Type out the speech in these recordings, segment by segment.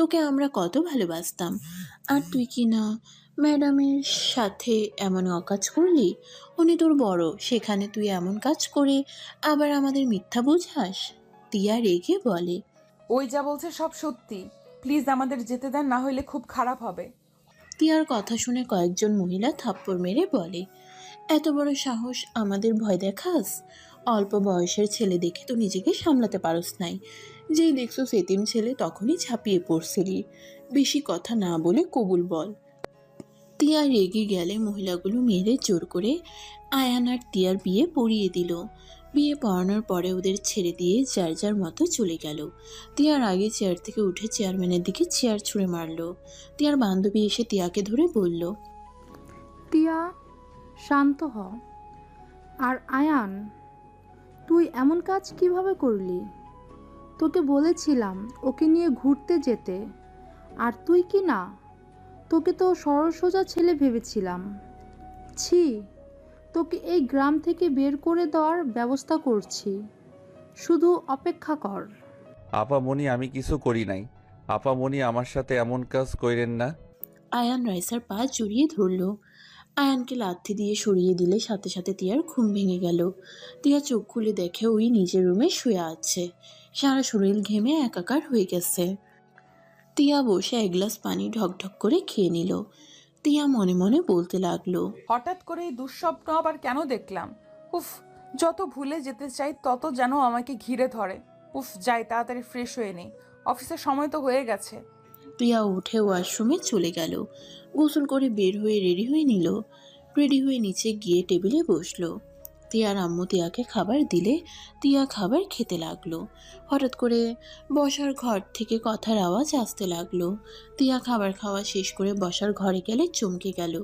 তোকে আমরা কত ভালোবাসতাম, আর তুই কি না ম্যাডামের সাথে এমন অকাজ করলি? উনি তোর বড়, সেখানে তুই এমন কাজ করে আবার আমাদের মিথ্যা বোঝাস। তিয়া রেগে বলে। ওই যা বলছে সব সত্যি। প্লিজ আমাদের যেতে দেন, না হলে খুব খারাপ হবে। তিয়ার কথা শুনে কয়েকজন মহিলা থাপ্পড় মেরে বলে, এত বড় সাহস, আমাদের ভয় দেখাস? অল্প বয়সের ছেলে দেখে তো নিজেকে সামলাতে পারস নাই। যেই দেখছো সেতিম ছেলে তখনই ঝাঁপিয়ে পড়ছিলি। বেশি কথা না বলে কবুল বল। তিয়া রেগে গেলে মহিলাগুলো মেরে জোর করে আয়ান আর তিয়ার বিয়ে পড়িয়ে দিল। বিয়ে পড়ানোর পরে ওদের ছেড়ে দিয়ে যার যার মতো চলে গেল। তিয়ার আগে চেয়ার থেকে উঠে চেয়ারম্যানের দিকে চেয়ার ছুঁড়ে মারলো। তিয়ার বান্ধবী এসে তিয়াকে ধরে বলল, টিয়া, শান্ত হ। আর আয়ান, তুই এমন কাজ কিভাবে করলি? তোকে বলেছিলাম ওকে নিয়ে ঘুরতে যেতে, আর তুই কি না? তোকে তো সরল সোজা ছেলে ভেবেছিলাম। ছি, তোকে এই গ্রাম থেকে বের করে দেওয়ার ব্যবস্থা করছি, শুধু অপেক্ষা কর। আপামনি, আমি কিছু করি নাই। আপামনি, আমার সাথে এমন কাজ কইরেন না। আয়ান রাইসার পা জড়িয়ে ধরল। আয়ানকে লাথি দিয়ে সরিয়ে দিলে সাথে সাথে তিয়ার ঘুম ভেঙে গেল। তিয়া চোখ খুলে দেখে ওই নিজের রুমে শুয়ে আছে। সারা শরীর ঘেমে একাকার হয়ে গেছে। তিয়া বসে এক গ্লাস পানি ঢকঢক করে খেয়ে নিল। তিয়া মনে মনে বলতে লাগলো, হঠাৎ করে এই দুঃস্বপ্ন আবার কেন দেখলাম? উফ, যত ভুলে যেতে চাই তত যেন আমাকে ঘিরে ধরে। উফ, যাই তাড়াতাড়ি ফ্রেশ হয়ে নেই, অফিসের সময় তো হয়ে গেছে। তিয়া উঠে ওয়াশরুমে চলে গেল। গোসল করে বের হয়ে রেডি হয়ে নিল। রেডি হয়ে নিচে গিয়ে টেবিলে বসলো। তিয়ার আম্মু তিয়াকে খাবার দিলে তিয়া খাবার খেতে লাগলো। হঠাৎ করে বসার ঘর থেকে কথার আওয়াজ আসতে লাগলো। তিয়া খাবার খাওয়া শেষ করে বসার ঘরে গেলে চমকে গেল।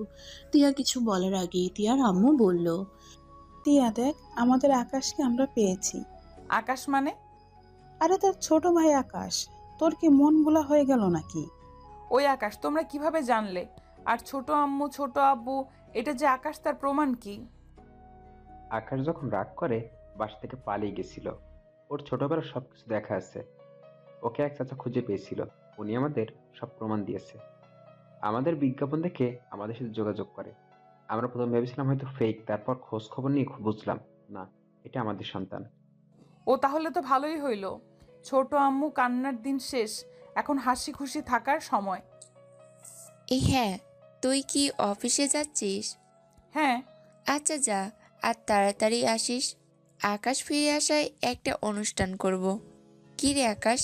তিয়া কিছু বলার আগেই তিয়ার আম্মু বলল, টিয়া দেখ, আমাদের আকাশকে আমরা পেয়েছি। আকাশ মানে? আরে তোর ছোট ভাই আকাশ। তোর কি মন ভোলা হয়ে গেল নাকি? ওই আকাশ তোমরা কিভাবে জানলে? আর ছোট আম্মু ছোট আব্বু, এটা যে আকাশ তার প্রমাণ কি? আকাশ যখন রাগ করে বাসা থেকে পালিয়ে গেছিল। ওর ছোটবেলার সবকিছু দেখা আছে। ওকে এক চাচা খুঁজে পেয়েছিল। উনি আমাদের সব প্রমাণ দিয়েছে। আমাদের বিজ্ঞাপন দেখে আমাদের সাথে যোগাযোগ করে। আমরা প্রথম ভেবেছিলাম হয়তো ফেক, তারপর খোঁজ খবর নিয়ে বুঝলাম না, এটা আমাদের সন্তান। ও তাহলে তো ভালোই হইলো। ছোট আম্মু কান্নার দিন শেষ, এখন হাসি খুশি থাকার সময়। এই হ্যাঁ, তুই কি অফিসে যাচ্ছিস? হ্যাঁ। আচ্ছা যা, আর তাড়াতাড়ি আসিস। আকাশ ফিরে আসায় একটা অনুষ্ঠান করব। কি রে আকাশ,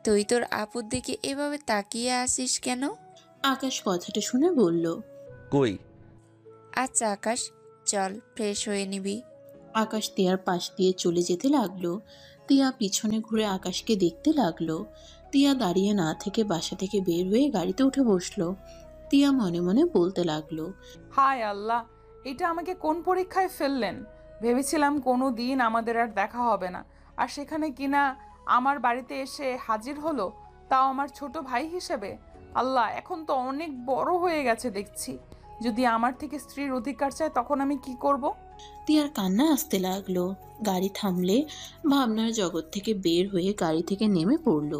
তুই তোর আপুর দিকে এভাবে তাকিয়ে আসিস কেন? আকাশ কথাটা শুনে বলল, কই? আচ্ছা আকাশ, চল ফ্রেশ হয়ে নিবি। আকাশ তিয়ার পাশ দিয়ে চলে যেতে লাগলো। তিয়া পিছনে ঘুরে আকাশকে দেখতে লাগলো। তিয়া দাঁড়িয়ে না থেকে বাসা থেকে বের হয়ে গাড়িতে উঠে বসলো। তিয়া মনে মনে বলতে লাগলো, হায় আল্লাহ, এটা আমাকে কোন পরীক্ষায় ফেললেন? ভেবেছিলাম কোনো দিন আমাদের আর দেখা হবে না, আর সেখানে কিনা আমার বাড়িতে এসে হাজির হলো, তাও আমার ছোট ভাই হিসেবে। আল্লাহ, এখন তো অনেক বড় হয়ে গেছে দেখছি। যদি আমার থেকে স্ত্রীর অধিকার চায় তখন আমি কি করব? তিয়ার কান্না আসতে লাগলো। গাড়ি থামলে ভাবনার জগৎ থেকে বের হয়ে গাড়ি থেকে নেমে পড়লো।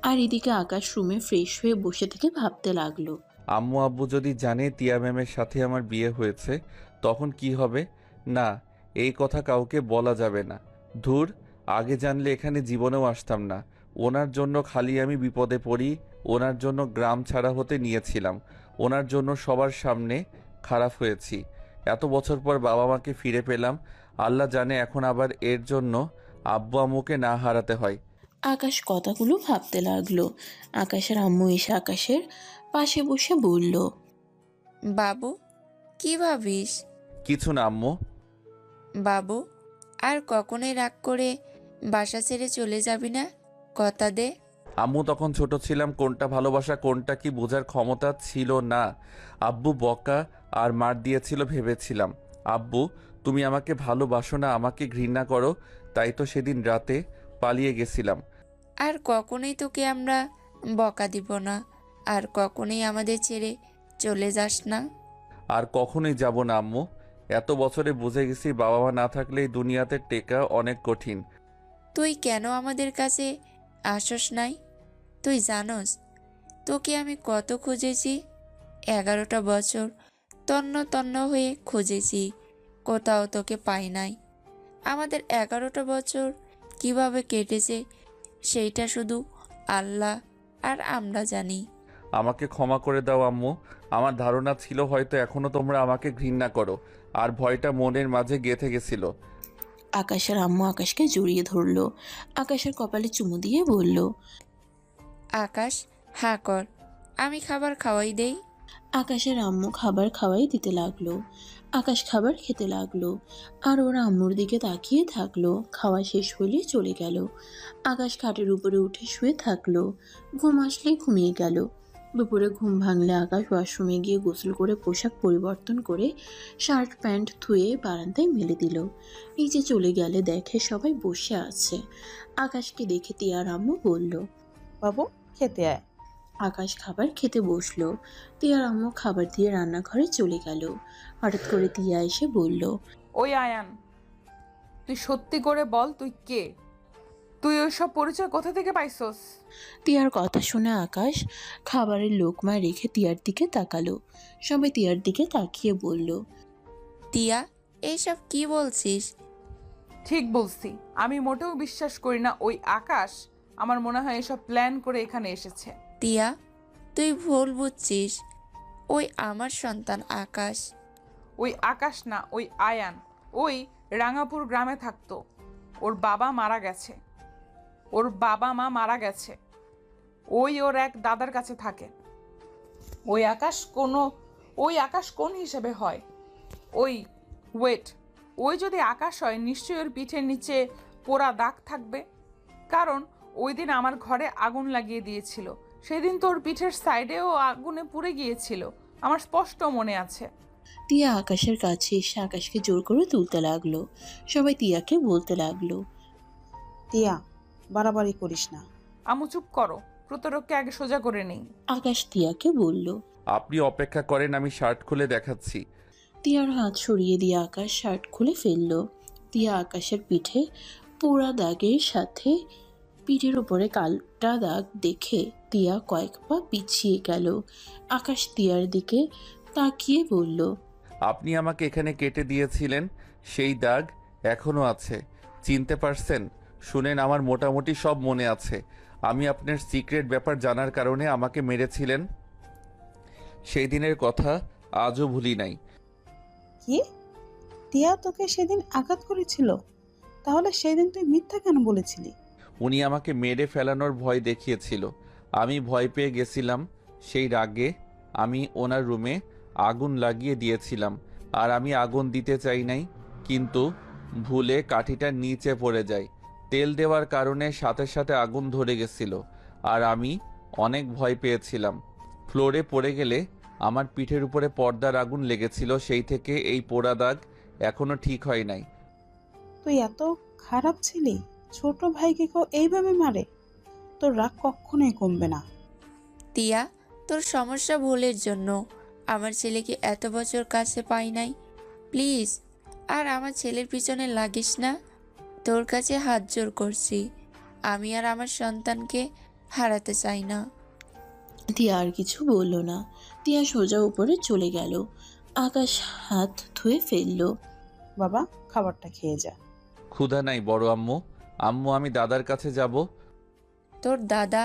আর এদিকে আকাশ রুমে ফ্রেশ হয়ে বসে থেকে ভাবতে লাগলো, আম্মু আব্বু যদি জানে টিয়া ম্যামের সাথে আমার বিয়ে হয়েছে, তখন কি হবে? না, এই কথা কাউকে বলা যাবে না। ধুর, আগে জানলে এখানে জীবনেও আসতাম না। ওনার জন্য খালি আমি বিপদে পড়ি, ওনার জন্য গ্রাম ছাড়া হতে নিয়েছিলাম, ওনার জন্য সবার সামনে খারাপ হয়েছি। এত বছর পর বাবা মাকে ফিরে পেলাম। আল্লাহ জানে এখন আবার এর জন্য আব্বু আম্মুকে না হারাতে হয়। আকাশ কথাগুলো ভাবতে লাগলো। আকাশের আম্মু এসে আকাশের পাশে বসে বলল, বাবু, কি ভাবিস? কিছু না আম্মু। বাবু, আর কখনোই রাগ করে বাসা ছেড়ে চলে যাবি না? কথা দে। আম্মু, তখন ছোট ছিলাম, কোনটা ভালোবাসা কোনটা কি বোঝার ক্ষমতা ছিল না। আব্বু বকা আর মার দিয়েছিল ভেবেছিলাম। আব্বু, তুমি আমাকে ভালোবাসো না, আমাকে ঘৃণা করো, তাই তো সেদিন রাতে পালিয়ে গেছিলাম। আর কখনোই তোকে আমরা বকা দিব না, আর কখনোই আমাদের ছেড়ে চলে যাস না। আর কখনোই যাব না আম্মু। এত বছরে বুঝে গেছি বাবা মা না থাকলে এই দুনিয়াতে টেকা অনেক কঠিন। তুই কেন আমাদের কাছে আসস নাই? তুই জানোস তোকে আমি কত খুঁজেছি, 11টা বছর তন্ন তন্ন হয়ে খুঁজেছি, কোথাও তোকে পাই নাই। আমাদের 11টা বছর কিভাবে কেটেছে সেইটা শুধু আল্লাহ আর আমরা জানি। আমাকে ক্ষমা করে দাও আম্মু। আমার ধারণা ছিল হয়তো এখনো তোমরা আমাকে ঘৃণা করো, আর ভয়টা মনের মাঝে গেঁথে গেছিল। আকাশের আম্মু আকাশকে জড়িয়ে ধরলো। আকাশের কপালে চুমু দিয়ে বলল, আকাশ, হা কর, আমি খাবার খাওয়াই দেই। আকাশের আম্মু খাবার খাওয়াই দিতে লাগলো। আকাশ খাবার খেতে লাগলো আর ওর আম্মুর দিকে তাকিয়ে থাকলো। খাওয়া শেষ হলে চলে গেল। আকাশ খাটের উপরে উঠে শুয়ে থাকলো। ঘুম আসলে ঘুমিয়ে গেল। দুপুরে ঘুম ভাঙলে আকাশ ওয়াশরুমে গিয়ে গোসল করে পোশাক পরিবর্তন করে শার্ট প্যান্ট ধুয়ে বারান্দায় মেলে দিল। নিচে চলে গেলে দেখে সবাই বসে আছে। আকাশকে দেখে তিয়ার আম্মু বলল, বাবু খেতে আয়। আকাশ খাবার খেতে বসলো। তিয়ার আম্মু খাবার দিয়ে রান্নাঘরে চলে গেল। হঠাৎ করে তিয়া এসে বলল, ওই আয়ান, তুই সত্যি করে বল তুই কে? তুই ওইসব পরিচয় কোথা থেকে পাইছস? তিয়ার কথা শুনে আকাশ খাবারের লোকমা রেখে তিয়ার দিকে তাকালো। সবাই তিয়ার দিকে তাকিয়ে বলল, তিয়া, এইসব কি বলছিস? ঠিক বলছি, আমি মোটেও বিশ্বাস করি না ওই আকাশ। আমার মনে হয় এসব প্ল্যান করে এখানে এসেছে। তিয়া, তুই ভুল বুঝছিস, ওই আমার সন্তান আকাশ। ওই আকাশ না, ওই আয়ান। ওই রাঙাপুর গ্রামে থাকতো। ওর বাবা মারা গেছে, ওর বাবা মা মারা গেছে। ওই ওর এক দাদার কাছে থাকে। ওই আকাশ কোন হিসেবে হয়? ওয়েট, ওই যদি আকাশ হয় নিশ্চয়ই ওর পিঠের নিচে পোড়া দাগ থাকবে, কারণ ওই দিন আমার ঘরে আগুন লাগিয়ে দিয়েছিল। সেদিন তো ওর পিঠের সাইডেও আগুনে পুড়ে গিয়েছিল, আমার স্পষ্ট মনে আছে। তিয়া আকাশের কাছে এসে আকাশকে জোর করে তুলতে লাগলো। সবাই তিয়াকে বলতে লাগলো, টিয়া, বাড়াবাড়ি করিস না। আমু চুপ করো, প্রতারককে আগে সোজা করে নেই। আকাশ তিয়াকে বলল। আপনি অপেক্ষা করেন, আমি শার্ট খুলে দেখাচ্ছি। তিয়ার হাত সরিয়ে দিয়ে আকাশ শার্ট খুলে ফেললো। তিয়া আকাশের পিঠে পোড়া দাগের সাথে পিঠের উপরে কালটা দাগ দেখে তিয়া কয়েক পা পিছিয়ে গেল। আকাশ তিয়ার দিকে তাকিয়ে বলল, আপনি আমাকে এখানে কেটে দিয়েছিলেন, সেই দাগ এখনো আছে। চিনতে পারছেন? শুনেন, আমার মোটামুটি সব মনে আছে। আমি আপনার সিক্রেট ব্যাপার জানার কারণে আমাকে মেরেছিলেন, সেই দিনের কথা আজও ভুলি নাই। কি? টিয়া তোকে সেদিন আঘাত করেছিল? তাহলে সেদিন তুই মিথ্যা কেন বলেছিলি? উনি আমাকে মেরে ফেলানোর ভয় দেখিয়েছিল, আমি ভয় পেয়ে গেছিলাম। সেই রাগে আমি ওনার রুমে আগুন লাগিয়ে দিয়েছিলাম। আর আমি আগুন দিতে চাই নাই, কিন্তু ভুলে কাঠিটা নিচে পড়ে যায়। তেল দেওয়ার কারণে সাথে সাথে আগুন ধরে গেছিল, আর আমি অনেক ভয় পেয়েছিলাম। ফ্লোরে পড়ে গেলে আমার পিঠের উপরে পর্দার আগুন লেগেছিল, সেই থেকে এই পোড়া দাগ এখনো ঠিক হয় নাই। তুই এত খারাপ ছিলি? ছোট ভাইকে কেউ এইভাবে মারে? তোর রাগ কখনোই কমবে না। তিয়া, তোর সমস্যা ভুলের জন্য আমার ছেলেকে এত বছর কাছে পাই নাই। প্লিজ আর আমার ছেলের পিছনে লাগিস না, তোর কাছে হাত জোর করছি। আমি আর আমার সন্তানকে হারাতে চাই না। তিয়া আর কিছু বলল না। তিয়া সোজা উপরে চলে গেল। আকাশ হাত ধুয়ে ফেললো। বাবা, খাবারটা খেয়ে যা। ক্ষুধা নাই বড় আম্মু। আম্মু, আমি দাদার কাছে যাব। তোর দাদা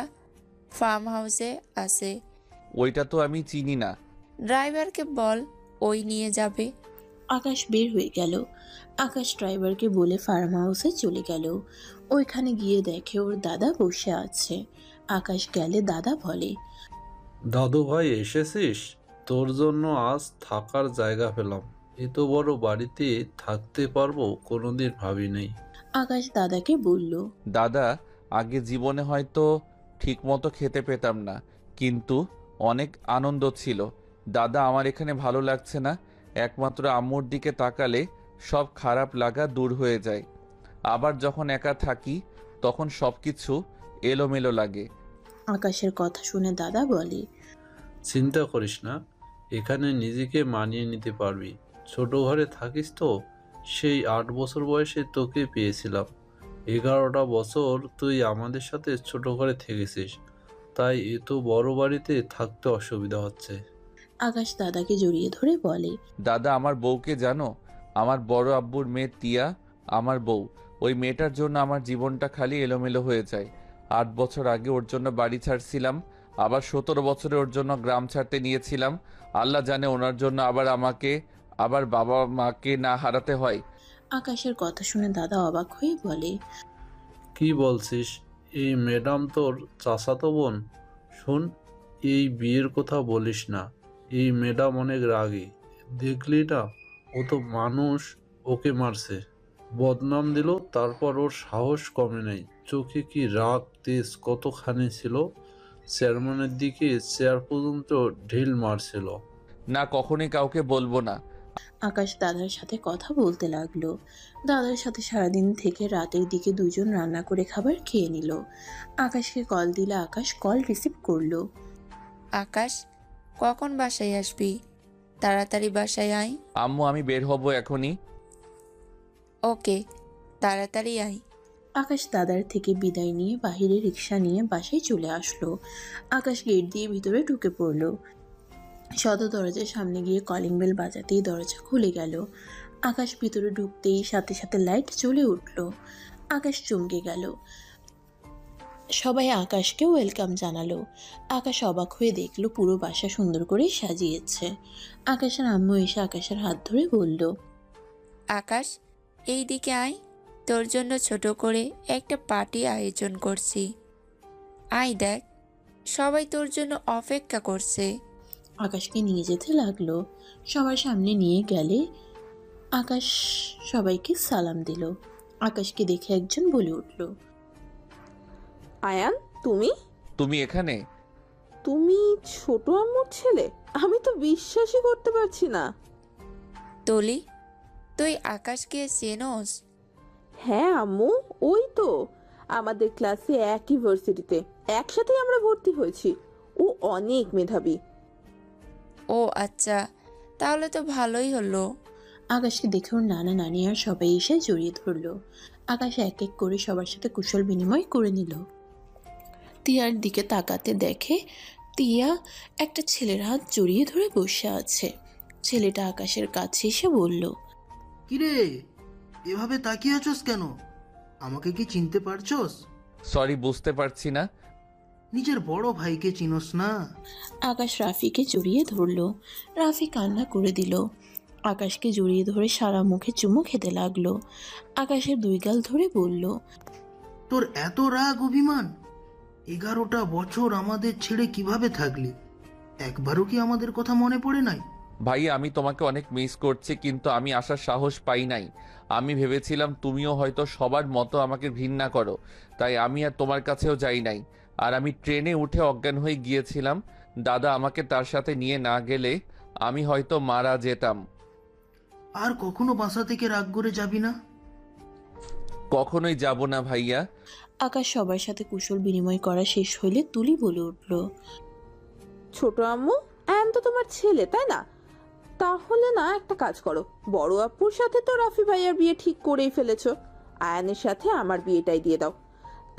ফার্ম হাউসে আছে, ওইটা তো আমি চিনি না। ড্রাইভারকে বল, ওই নিয়ে যাবে। আকাশ বের হয়ে গেল। আকাশ ড্রাইভারকে বলে ফার্ম হাউসে চলে গেল। ওইখানে গিয়ে দেখে ওর দাদা বসে আছে। আকাশ গেলে দাদা বলে, দাদু ভাই এসেছিস? তোর জন্য আজ থাকার জায়গা পেলাম। এত বড় বাড়িতে থাকতে পারবো কোনোদিন ভাবি নাই। আকাশ দাদাকে বলল, দাদা, আগে জীবনে হয়তো ঠিকমতো খেতে পেতাম না, কিন্তু অনেক আনন্দ ছিল। দাদা, আমার এখানে ভালো লাগছে না। একমাত্র আম্মুর দিকে তাকালে সব খারাপ লাগা দূর হয়ে যায়। আবার যখন একা থাকি তখন সব কিছু এলোমেলো লাগে। আকাশের কথা শুনে দাদা বলে, চিন্তা করিস না, এখানে নিজেকে মানিয়ে নিতে পারবি। ছোট ঘরে থাকিস তো? সেই 8 বছর বয়সে তোকে পেয়েছিলাম। 11টা বছর তুই আমাদের সাথে ছোট ঘরে থেকেছিস। তাই এত বড় বাড়িতে থাকতে অসুবিধা হচ্ছে। আকাশ দাদাকে জড়িয়ে ধরে বলে। দাদা, আমার বউকে জানো? আমার বড় আব্বুর মেয়ে টিয়া আমার বউ। ওই মেয়েটার জন্য আমার জীবনটা খালি এলোমেলো হয়ে যায়। 8 বছর আগে ওর জন্য বাড়ি ছাড়ছিলাম, আবার 17 বছরে ওর জন্য গ্রাম ছাড়তে নিয়েছিলাম। আল্লাহ জানে ওনার জন্য আবার আমাকে, আবার বাবা মাকে না হারাতে হয়। আকাশের কথা শুনে দাদা অবাক হয়ে বলে। কি বলছিস? এই ম্যাডাম তোর চাচাতো বোন? শোন, এই বিয়ের কথা বলিস না। এই ম্যাডাম অনেক রাগী, দেখলি না? ও তো মানুষ ওকে মারছে, বদনাম দিল, তারপর ওর সাহস কমে নেই। চোখে কি রাগ তেজ কতখানি ছিল! চেয়ারম্যানের দিকে চেয়ার পর্যন্ত ঢিল মারছিল। না, কখনোই কাউকে বলবো না। আকাশ দাদার সাথে কথা বলতে লাগলো। দাদার সাথে সারাদিন থেকে রাতের দিকে দুজন রান্না করে খাবার খেয়ে নিল। আকাশকে কল দিলে আকাশ কল রিসিভ করলো। আকাশ, কখন বাসায় আসবি? তাড়াতাড়ি বাসায় আয়। আম্মু, আমি বের হব এখনই। ওকে, তাড়াতাড়ি আয়। আকাশ দাদার থেকে বিদায় নিয়ে বাহিরে রিক্সা নিয়ে বাসায় চলে আসলো। আকাশ গেট দিয়ে ভিতরে ঢুকে পড়লো। সদর দরজার সামনে গিয়ে কলিং বেল বাজাতেই দরজা খুলে গেল। আকাশ ভিতরে ঢুকতেই সাথে সাথে লাইট জ্বলে উঠল। আকাশ চমকে গেল। সবাই আকাশকে ওয়েলকাম জানালো। আকাশ অবাক হয়ে দেখলো পুরো বাসা সুন্দর করে সাজিয়েছে। আকাশের আম্মু এসে আকাশের হাত ধরে বলল। আকাশ, এই দিকে আয়, তোর জন্য ছোট করে একটা পার্টি আয়োজন করছি। আয় দেখ, সবাই তোর জন্য অপেক্ষা করছে। আকাশকে নিয়ে যেতে লাগলো। সবার সামনে নিয়ে গেলে আকাশ সবাইকে সালাম দিল। আকাশকে দেখে একজন বলে উঠল। আয়ান, তুমি? তুমি এখানে? তুমি ছোট আম্মুর ছেলে? আমি তো বিশ্বাসই করতে পারছি না। তলি, তুই আকাশকে চেনোস? হ্যাঁ আম্মু, ওই তো আমাদের ক্লাসে একই ভার্সিটিতে একসাথেই আমরা ভর্তি হয়েছি। ও অনেক মেধাবী। ও আচ্ছা, তাহলে তো ভালোই হলো। আকাশকে দেখে ওর নানা নানি আর সবাই এসে জড়িয়ে ধরলো। আকাশ এক এক করে সবার সাথে কুশল বিনিময় করে নিল। তিয়ার দিকে তাকাতে দেখে তিয়া একটা ছেলের হাত জড়িয়ে ধরে বসে আছে। ছেলেটা আকাশের কাছে এসে বলল। কিরে, এভাবে তাকিয়ে আছোস কেন? আমাকে কি চিনতে পারছোস? সরি, বুঝতে পারছি না। নিজের বড় ভাইকে চিনোস না? আকাশ রাফিকে জড়িয়ে ধরল। রাফি কান্না করে দিল। আকাশকে জড়িয়ে ধরে সারা মুখে চুমু খেতে লাগলো। আকাশের দুই গাল ধরে বলল। তোর এত রাগ অভিমান? 11টা বছর আমাদের ছেড়ে কিভাবে থাকলি? একবারও কি আমাদের কথা মনে পড়ে নাই? ভাই, আমি তোমাকে অনেক মিস করছি, কিন্তু আমি আসার সাহস পাই নাই। আমি ভেবেছিলাম তুমিও হয়তো সবার মতো আমাকে ঘৃণা করো, তাই আমি আর তোমার কাছেও যাই নাই। আর আমি ট্রেনে উঠে অজ্ঞান হয়ে গিয়েছিলাম। দাদা আমাকে তার সাথে নিয়ে না গেলে আমি হয়তো মারা যেতাম। আর কখনো বাসা থেকে রাগ করে যাবি না? কখনোই যাব না ভাইয়া। আকাশ সবার সাথে কুশল বিনিময় করা শেষ হইলে তুলি বলে উঠল। ছোট আম্মু, আয়ান তো তোমার ছেলে, তাই না? তাহলে না একটা কাজ করো, বড় আপুর সাথে তো রাফি ভাইয়ার বিয়ে ঠিক করেই ফেলেছো, আয়ানের সাথে আমার বিয়েটাই দিয়ে দাও।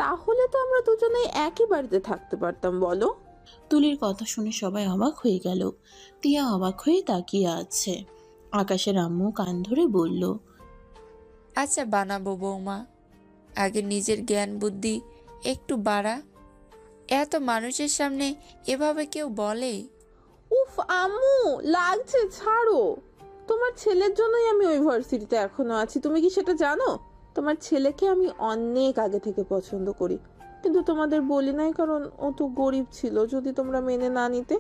তাহলে তো আমরা দুজনেই একই বাড়িতে থাকতে পারতাম, বলো? তুলির কথা শুনে সবাই অবাক হয়ে গেল। তিয়া অবাক হয়ে তাকিয়ে আছে। আকাশের আম্মু কান ধরে বলল। আচ্ছা বানাবো বৌমা, আগে নিজের জ্ঞান বুদ্ধি একটু বাড়া। এত মানুষের সামনে এভাবে কেউ বলে? উফ আম্মু, লাগছে, ছাড়ো। তোমার ছেলের জন্যই আমি ওই ভার্সিটিতে এখনো আছি, তুমি কি সেটা জানো? তোমার ছেলেকে আমি অনেক আগে থেকে পছন্দ করি, কিন্তু তোমাদের বলি নাই কারণ ও তো গরিব ছিল, যদি তোমরা মেনে না নিতে।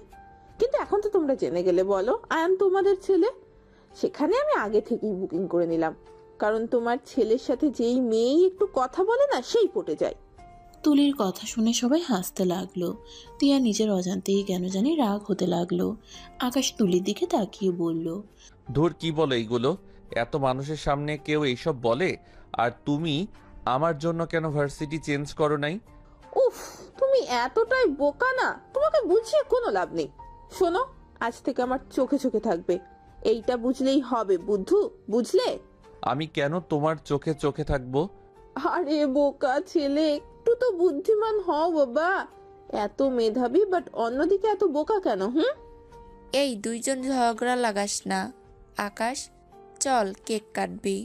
কিন্তু এখন তো তোমরা জেনে গেলে, বলো আয়ান তোমাদের ছেলে। সেখানে আমি আগে থেকেই বুকিং করে নিলাম, কারণ তোমার ছেলের সাথে যেই মেয়েই একটু কথা বলে না, সেই পটে যায়। তুলির কথা শুনে সবাই হাসতে লাগলো। তিয়া নিজের অজান্তেই কেন জানি রাগ হতে লাগলো। আকাশ তুলির দিকে তাকিয়ে বলল। ধুর, কি বলো এইগুলো? এত মানুষের সামনে কেউ এইসব বলে? আর তুমি আমার জন্য কেন ভার্সিটি চেঞ্জ করো নাই? উফ, তুমি এতটাই বোকা না, তোমাকে বুঝিয়ে কোনো লাভ নেই। শোনো, আজ থেকে আমার চোখে চোখে থাকবে, এইটা বুঝলেই হবে, বুদ্ধু, বুঝলে? আমি কেন তোমার চোখে চোখে থাকবো? আরে বোকা ছেলে, একটু তো বুদ্ধিমান হও বাবা। এত মেধাবী বাট অন্যদিকে এত বোকা কেন? এই দুইজন ঝগড়া লাগাস না। আকাশ, চল কেক কাটবি।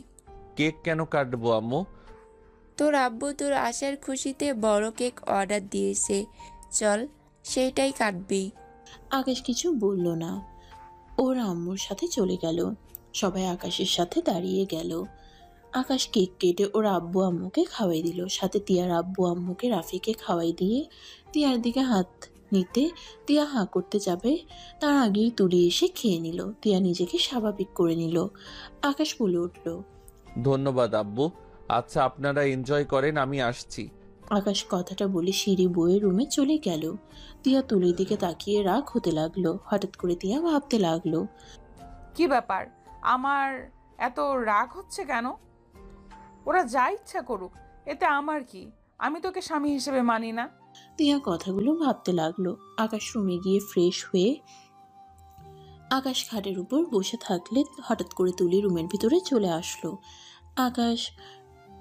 কেক কেন কাটবো আম্মু? তোর আব্বু তোর আসার খুশিতে বড় কেক অর্ডার দিয়েছে, চল সেইটাই কাটবি। আকাশ কিছু বলল না, ওর আম্মুর সাথে চলে গেল। সবাই আকাশের সাথে দাঁড়িয়ে গেল। আকাশ কেক কেটে ওর আব্বু আম্মুকে খাওয়াই দিল, সাথে তিয়ার আব্বু আম্মুকে রাফিকে খাওয়াই দিয়ে তিয়ার দিকে হাত নিতে তিয়া হাঁ করতে যাবে, তার আগেই তুলি এসে খেয়ে নিল। তিয়া নিজেকে স্বাভাবিক করে নিল। আকাশ বলে উঠল, ধন্যবাদ আব্বু। আচ্ছা আপনারা এনজয় করেন, আমি আসছি। আকাশ কথাটা বলে সিঁড়ি বয়ে রুমে চলে গেল। তিয়া তুলির দিকে তাকিয়ে রাগ হতে লাগলো। হঠাৎ করে তিয়া ভাবতে লাগলো, কি ব্যাপার, আমার এত রাগ হচ্ছে কেন? ওরা যা ইচ্ছা করুক, এতে আমার কি? আমি তোকে স্বামী হিসেবে মানি না। তিয়া কথাগুলো ভাবতে লাগলো। আকাশ রুমে গিয়ে ফ্রেশ হয়ে আকাশ খাটের উপর বসে থাকলে হঠাৎ করে তুলি রুমের ভিতরে চলে আসলো। আকাশ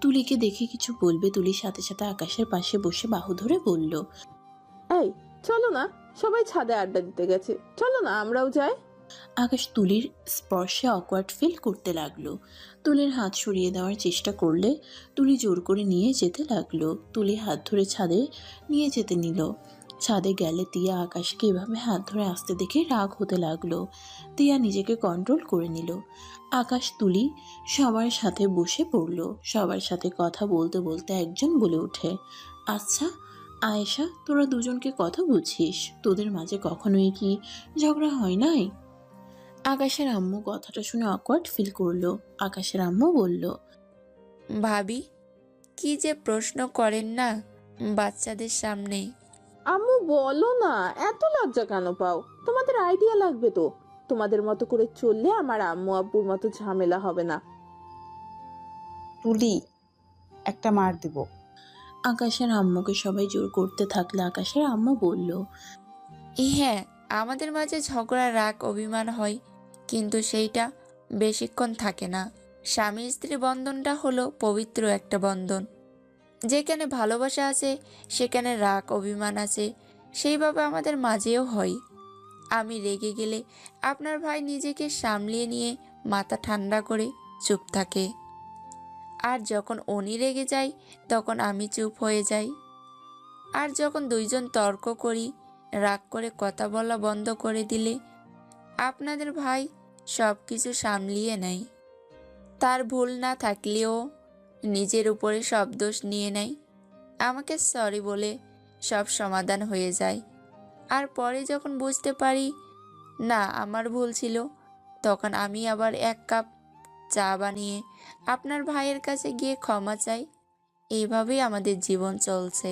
তুলিকে দেখে কিছু বলবে, তুলির সাথে সাথে আকাশের পাশে বসে বাহু ধরে বলল, এই চলো না, সবাই ছাদে আড্ডা দিতে গেছে, চলো না আমরাও যাই। আকাশ তুলির স্পর্শে অকওয়ার্ড ফিল করতে লাগলো। তুলির হাত সরিয়ে দেওয়ার চেষ্টা করলে তুলি জোর করে নিয়ে যেতে লাগলো। তুলি হাত ধরে ছাদে নিয়ে যেতে নিল। ছাদে গেলে তিয়া আকাশকে এভাবে হাত ধরে আসতে দেখে রাগ হতে লাগলো। তিয়া নিজেকে কন্ট্রোল করে নিল। আকাশ তুলি সবার সাথে বসে পড়ল। সবার সাথে কথা বলতে বলতে একজন বলে ওঠে, আচ্ছা আয়েশা, তোরা দুজনকে কথা বুঝিস? তোদের মাঝে কখনোই কি ঝগড়া হয় নাই? আকাশের আম্মু কথাটা শুনে অকওয়ার্ড ফিল করলো। আকাশের আম্মু বলল, ভাবি, কি যে প্রশ্ন করেন না বাচ্চাদের সামনে। আম্মু বলো না, এত লজ্জা কেন পাও? তোমাদের আইডিয়া লাগবে তো। তোমাদের মতো করে চললে আমার আম্মু আব্বুর মতো ঝামেলা হবে না। তুলি, একটা মার দিব। আকাশের আম্মুকে সবাই জোর করতে থাকলে আকাশের আম্মু বলল, হ্যাঁ, আমাদের মাঝে ঝগড়া, রাগ, অভিমান হয়, কিন্তু সেইটা বেশিক্ষণ থাকে না। স্বামী স্ত্রী বন্ধনটা হলো পবিত্র একটা বন্ধন। যেখানে ভালোবাসা আছে সেখানে রাগ অভিমান আছে, সেইভাবে আমাদের মাঝেও হয়। আমি রেগে গেলে আপনার ভাই নিজেকে সামলিয়ে নিয়ে মাথা ঠান্ডা করে চুপ থাকে, আর যখন উনি রেগে যায় তখন আমি চুপ হয়ে যাই। আর যখন দুইজন তর্ক করি, রাগ করে কথা বলা বন্ধ করে দিলে আপনাদের ভাই সব কিছু সামলিয়ে নেয়। তার ভুল না থাকলেও নিজের উপরে সব দোষ নিয়ে নেয়। আমাকে সরি বলে সব সমাধান হয়ে যায়। আর পরে যখন বুঝতে পারি না আমার ভুল ছিল, তখন আমি আবার 1 কাপ চা বানিয়ে আপনার ভাইয়ের কাছে গিয়ে ক্ষমা চাই। এইভাবেই আমাদের জীবন চলছে।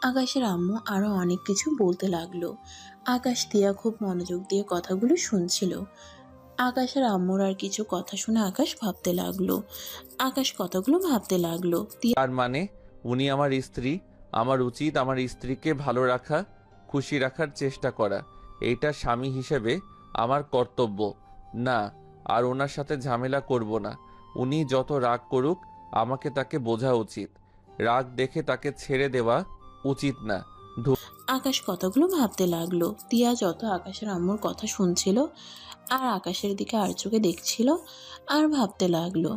আকাশের আম্মু আরো অনেক কিছু বলতে লাগলো। আকাশ তিয়া খুব মনোযোগ দিয়ে কথাগুলো শুনছিল। আকাশের আম্মুর আর কিছু কথা শুনে আকাশ ভাবতে লাগলো। আকাশ কথাগুলো ভাবতে লাগলো। তার মানে উনি আমার স্ত্রী, আমার উচিত আমার স্ত্রীকে ভালো রাখা, খুশি রাখার চেষ্টা করা। এইটা স্বামী হিসেবে আমার কর্তব্য। না, আর ওনার সাথে ঝামেলা করব না। উনি যত রাগ করুক আমাকে তাকে বোঝা উচিত। রাগ দেখে তাকে ছেড়ে দেওয়া উচিত না। আকাশ কথাগুলো ভাবতে লাগলো। তিয়া যত আকাশের আম্মুর কথা শুনছিল আর আকাশের দিকে আর চোখে দেখছিল আর ভাবতে লাগলো,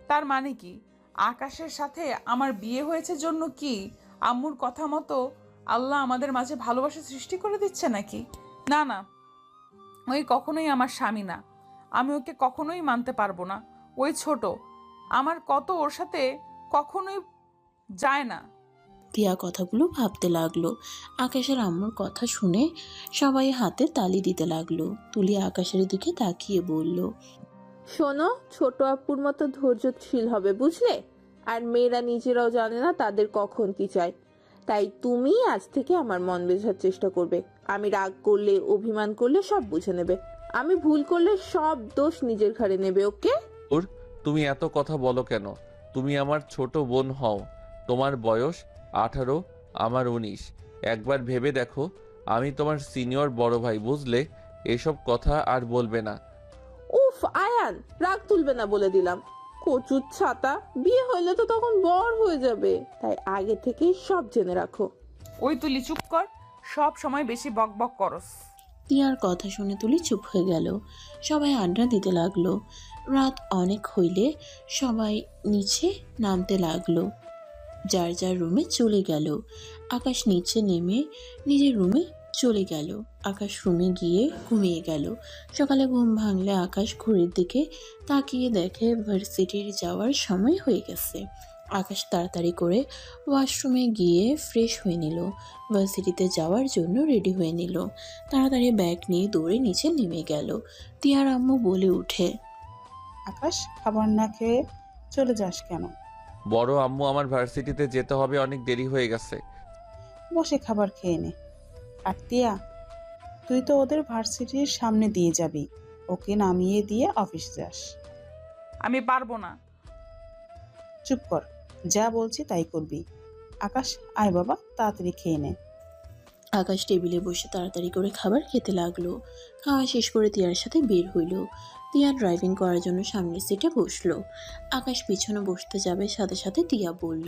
তার মানে কি আকাশের সাথে আমার বিয়ে হয়েছে জন্য কি আম্মুর কথা মতো আল্লাহ আমাদের মাঝে ভালোবাসা সৃষ্টি করে দিচ্ছে নাকি? না না, ওই কখনোই আমার স্বামী না। আমি ওকে কখনোই মানতে পারবো না। ওই ছোট, আমার কত ওর সাথে কখনোই যায় না। তিয়া কথাগুলো ভাবতে লাগলো। আকাশের আম্মুর কথা শুনে সবাই হাতে তালি দিতে লাগলো। তুলি আকাশের দিকে তাকিয়ে বলল, শোনো, ছোট আপুর মতো ধৈর্যশীল হবে, বুঝলে? আর মেয়েরা নিজেরাও জানে না তাদের কখন কি চায়। তাই তুমি আজ থেকে আমার মন বোঝার চেষ্টা করবে। আমি রাগ করলে, অভিমান করলে সব বুঝে নেবে। আমি ভুল করলে সব দোষ নিজের ঘাড়ে নেবে, ওকে? তুমি এত কথা বলো কেন? তুমি আমার ছোট বোন হও। তোমার বয়স 18, আমার 19। একবার ভেবে দেখো, আমি তোমার সিনিয়র বড় ভাই, বুঝলে? এসব কথা আর বলবে না। উফ আয়ান, রাগ তুলবে না বলে দিলাম। কচুর ছাতা, বিয়ে হইলে তো তখন বর হয়ে যাবে। তাই আগে থেকেই সব জেনে রাখো। ওই তুলি চুপ কর, সব সময় বেশি বকবক করস। তিয়ার কথা শুনে তুলি চুপ হয়ে গেল। সবাই আড্ডা দিতে লাগলো। রাত অনেক হইলে সবাই নিচে নামতে লাগলো, যার যার রুমে চলে গেল। আকাশ নিচে নেমে নিজের রুমে চলে গেল। আকাশ রুমে গিয়ে ঘুমিয়ে গেল। সকালে ঘুম ভাঙলে আকাশ ঘড়ির দিকে তাকিয়ে দেখে ভার্সিটির যাওয়ার সময় হয়ে গেছে। আকাশ তাড়াতাড়ি করে ওয়াশরুমে গিয়ে ফ্রেশ হয়ে নিল, ভার্সিটিতে যাওয়ার জন্য রেডি হয়ে নিল। তাড়াতাড়ি ব্যাগ নিয়ে দৌড়ে নিচে নেমে গেল। তিয়ার আম্মু বলে উঠে, আকাশ, খাবার না খেয়ে চলে যাস কেন? বড় আম্মু, আমার ভার্সিটিতে যেতে হবে, অনেক দেরি হয়ে গেছে। বসে খাবার খেয়ে নে। আর টিয়া, তুই তো ওদের ভার্সিটির সামনে দিয়ে যাবি, ওকে নামিয়ে দিয়ে অফিস যাস। আমি পারবো না। চুপ কর, যা বলছি তাই করবি। আকাশ, আয় বাবা, তাড়াতাড়ি খেয়ে নে। আকাশ টেবিলে বসে তাড়াতাড়ি করে খাবার খেতে লাগলো। খাওয়া শেষ করে তিয়ার সাথে বের হইল। তিয়া ড্রাইভিং করার জন্য সামনের সিটে বসলো। আকাশ পিছনে বসতে যাবে, সাথে সাথে তিয়া বলল,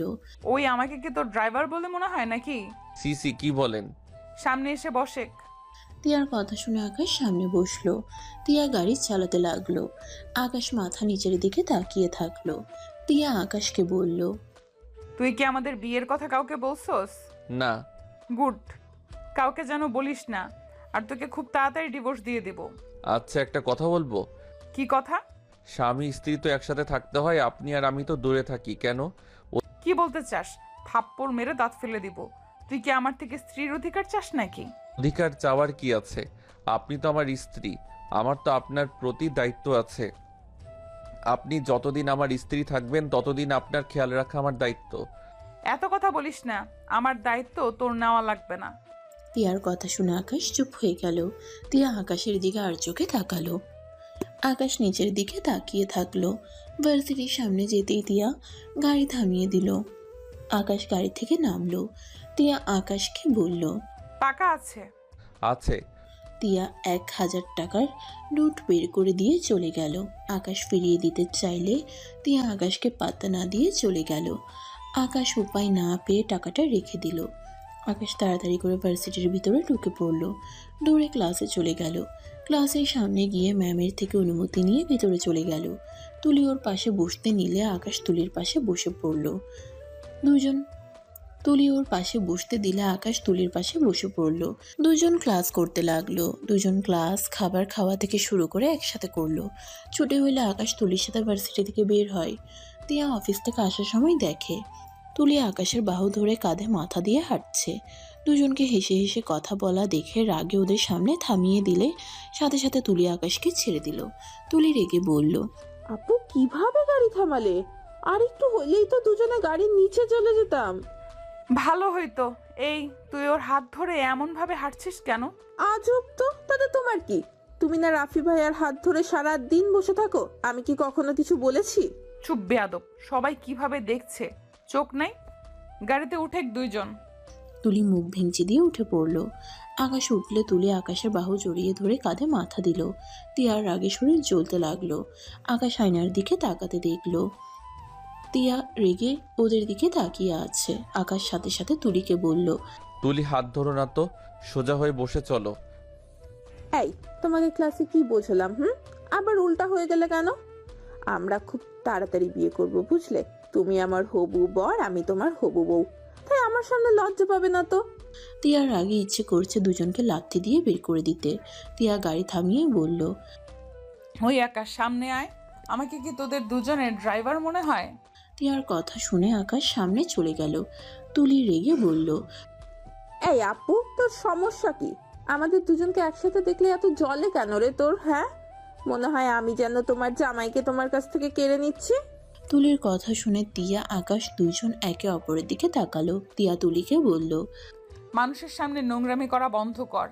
ওই আমাকে কি তোর ড্রাইভার বলে মনে হয় নাকি? সিসি কি বলেন? সামনে এসে বসে। তিয়ার কথা শুনে আকাশ সামনে বসলো। তিয়া গাড়ি চালাতে লাগলো। আকাশ মাথা নিচের দিকে তাকিয়ে থাকলো। তিয়া আকাশকে বলল, তুই কি আমাদের বিয়ের কথা কাউকে বলছস? না। গুড, কাউকে যেন বলিস না, আর তোকে খুব তাড়াতাড়ি ডিভোর্স দিয়ে দেব। আচ্ছা, একটা কথা বলবো? কি কথা? স্বামী স্ত্রী তো একসাথে থাকতে হয়, আপনি আর আমি তো দূরে থাকি কেন? কি বলতে চাস? থাপ্পড় মেরে দাঁত ফেলে দিব। তুই কি আমার থেকে স্ত্রীর অধিকার চাস নাকি? অধিকার চাওয়ার কি আছে? আপনি তো আমার স্ত্রী, আমার তো আপনার প্রতি দায়িত্ব আছে। আপনি যতদিন আমার স্ত্রী থাকবেন ততদিন আপনার খেয়াল রাখা আমার দায়িত্ব। এত কথা বলিস না, আমার দায়িত্ব তোর নেওয়া লাগবে না। তিয়ার কথা শুনে আকাশ চুপ হয়ে গেল। তিয়া আকাশের দিকে আর চোখে তাকালো। আকাশ নিচের দিকে তাকিয়ে থাকলো। ভার্সিটির সামনে যেতেই তিয়া গাড়ি থামিয়ে দিল। আকাশ গাড়ি থেকে নামলো। তিয়া আকাশকে বলল, টাকা আছে? আছে। তিয়া 1000 টাকার নোট বের করে দিয়ে চলে গেল। আকাশ ফিরিয়ে দিতে চাইলে তিয়া আকাশকে পাত্তা না দিয়ে চলে গেল। আকাশ উপায় না পেয়ে টাকাটা রেখে দিল। আকাশ তাড়াতাড়ি করে ভার্সিটির ভিতরে ঢুকে পড়ল। দৌড়ে ক্লাসে চলে গেল। ক্লাসের সামনে গিয়ে ম্যামের থেকে অনুমতি নিয়ে ভিতরে চলে গেল। তুলি ওর পাশে বসতে নিলে আকাশ তুলির পাশে বসে পড়ল। তুলি ওর পাশে বসতে দিলে আকাশ তুলির পাশে বসে পড়ল। দুজন ক্লাস করতে লাগলো। দুজন ক্লাস খাবার খাওয়া থেকে শুরু করে একসাথে করলো। ছুটি হইলে আকাশ তুলির সাথে ভার্সিটি থেকে বের হয়। তিয়া অফিস থেকে আসার সময় দেখে তুলি আকাশের বাহু ধরে কাঁধে মাথা দিয়ে হাঁটছে। দুজনকে হেসে হেসে কথা বলা দেখে রাগে ওদের সামনে থামিয়ে দিলে সাথে সাথে তুলি আকাশকে ছেড়ে দিল। তুলি রেগে বলল, আপু, কিভাবে গাড়ি থামালে? আর একটু হইলেই তো দুজনে গাড়ির নিচে চলে যেতাম। ভালো হইতো। এই, তুই ওর হাত ধরে এমন ভাবে হাঁটছিস কেন? আজব তো, তাতে তোমার কি? তুমি না রাফি ভাইয়ার হাত ধরে সারা দিন বসে থাকো, আমি কি কখনো কিছু বলেছি? চুপ বেয়াদব, সবাই কিভাবে দেখছে, চোখ নাই? গাড়িতে উঠে দুইজন। তুলি মুখ ভেঙচি দিয়ে উঠে পড়ল। আকাশ উঠলে তুলি আকাশের বাহু জড়িয়ে ধরে কাঁধে মাথা দিল। তিয়ার রাগে শরীর জ্বলতে লাগলো। আকাশ আয়নার দিকে তাকাতে দেখলো তিয়া রেগে ওদের দিকে তাকিয়ে আছে। আকাশ সাথে সাথে তুলিকে বলল, তুলি হাত ধরো না তো, সোজা হয়ে বসে চলো। এই, তোমাকে ক্লাসে কি বোঝালাম? আবার উল্টা হয়ে গেলে কেন? আমরা খুব তাড়াতাড়ি বিয়ে করব, বুঝলে? তুমি আমার হবু বর, আমি তোমার হবু বউ, তাই আমার সামনে লজ্জা পাবে না তো। তিয়ার রাগে ইচ্ছে করছে দুজনকে লাথি দিয়ে বের করে দিতে। তিয়া গাড়ি থামিয়ে বলল, ওই আকাশ, সামনে আয়। আমাকে কি তোদের দুজনের ড্রাইভার মনে হয়? তিয়ার কথা শুনে আকাশ সামনে চলে গেল। তুলি রেগে বলল, এই আপু, তোর সমস্যা কি? আমাদের দুজনকে একসাথে দেখলে এত জলে কেন রে তোর? হ্যাঁ, মনে হয় আমি যেন তোমার জামাইকে তোমার কাছ থেকে কেড়ে নিচ্ছি? তুলির কথা শুনে তিয়া আকাশ দুজন একে অপরের দিকে তাকালো। তিয়া তুলিকে বলল, মানুষের সামনে নোংরামি করা বন্ধ কর।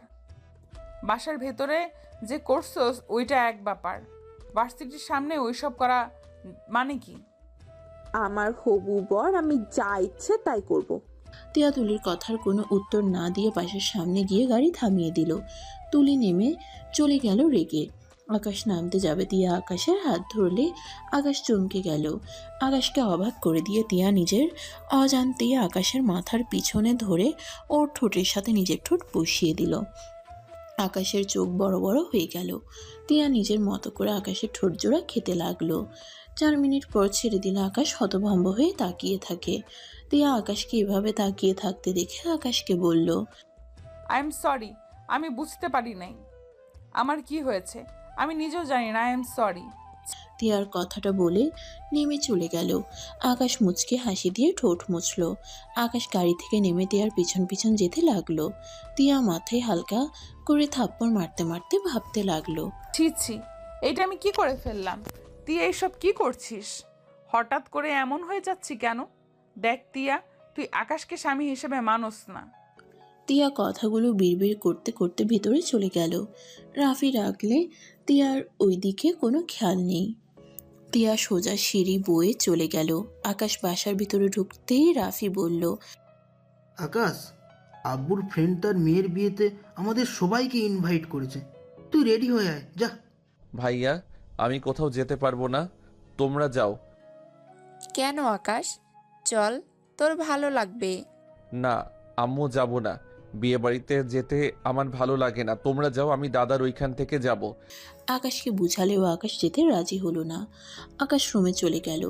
বাসার ভেতরে যে করছস ওইটা এক ব্যাপার, ভার্সিটির সামনে ওইসব করা মানে কি? আমার হবু বর, আমি যা ইচ্ছে তাই করব। তিয়া তুলির কথার কোনো উত্তর না দিয়ে বাসার সামনে গিয়ে গাড়ি থামিয়ে দিল। তুলি নেমে চলে গেল রেগে। আকাশ নামতে যাবে, তিয়া আকাশের হাত ধরলে আকাশ চমকে গেল। আকাশকে অবাক করে দিয়ে তিয়া নিজের অজান্তেই আকাশের মাথার পিছনে ধরে ওর ঠোঁটের সাথে নিজের ঠোঁট বসিয়ে দিল। আকাশের চোখ বড় বড় হয়ে গেল। তিয়া নিজের মতো করে আকাশের ঠোঁট জোড়া খেতে লাগলো। 4 মিনিট পর ছেড়ে দিলে আকাশ হতভম্ব হয়ে তাকিয়ে থাকে। তিয়া আকাশকে এভাবে তাকিয়ে থাকতে দেখে আকাশকে বলল, আই এম সরি, আমি বুঝতে পারি নাই আমার কি হয়েছে, আমি নিজেও জানি না। I am sorry. তিয়ার কথাটা বলে নেমে চলে গেল। আকাশ মুচকে হাসি দিয়ে ঠোঁট মুছল। আকাশ গাড়ি থেকে নেমে তিয়ার পিছন পিছন যেতে লাগলো। তিয়া মাথায় হালকা করে থাপ্পড় মারতে মারতে ভাবতে লাগলো, ছি ছি, এইটা আমি কি করে ফেললাম? তুই এইসব কি করছিস? হঠাৎ করে এমন হয়ে যাচ্ছি কেন? দেখ তিয়া, তুই আকাশকে স্বামী হিসেবে মানোস না। তিয়া কথাগুলো বিড়বিড় করতে করতে ভিতরে চলে গেল। রাফি রাখলে তিয়ার ওই দিকে কোনো খেয়াল নেই। তিয়া সোজা সিঁড়ি বয়ে চলে গেল। আকাশ বাসার ভিতরে ঢুকতেই রাফি বলল, আকাশ, আব্বুর ফ্রেন্ড তার মেয়ের বিয়েতে আমাদের সবাইকে ইনভাইট করেছে, তুই রেডি হয়ে আয় যা। ভাইয়া, আমি কোথাও যেতে পারবো না, তোমরা যাও। কেন আকাশ? চল, তোর ভালো লাগবে। না আম্মু, যাব না, বিয়ে বাড়িতে যেতে আমার ভালো লাগে না, তোমরা যাও, আমি দাদার ওইখান থেকে যাব। আকাশকে বুঝালেও আকাশ যেতে রাজি হলো না। আকাশ রুমে চলে গেল।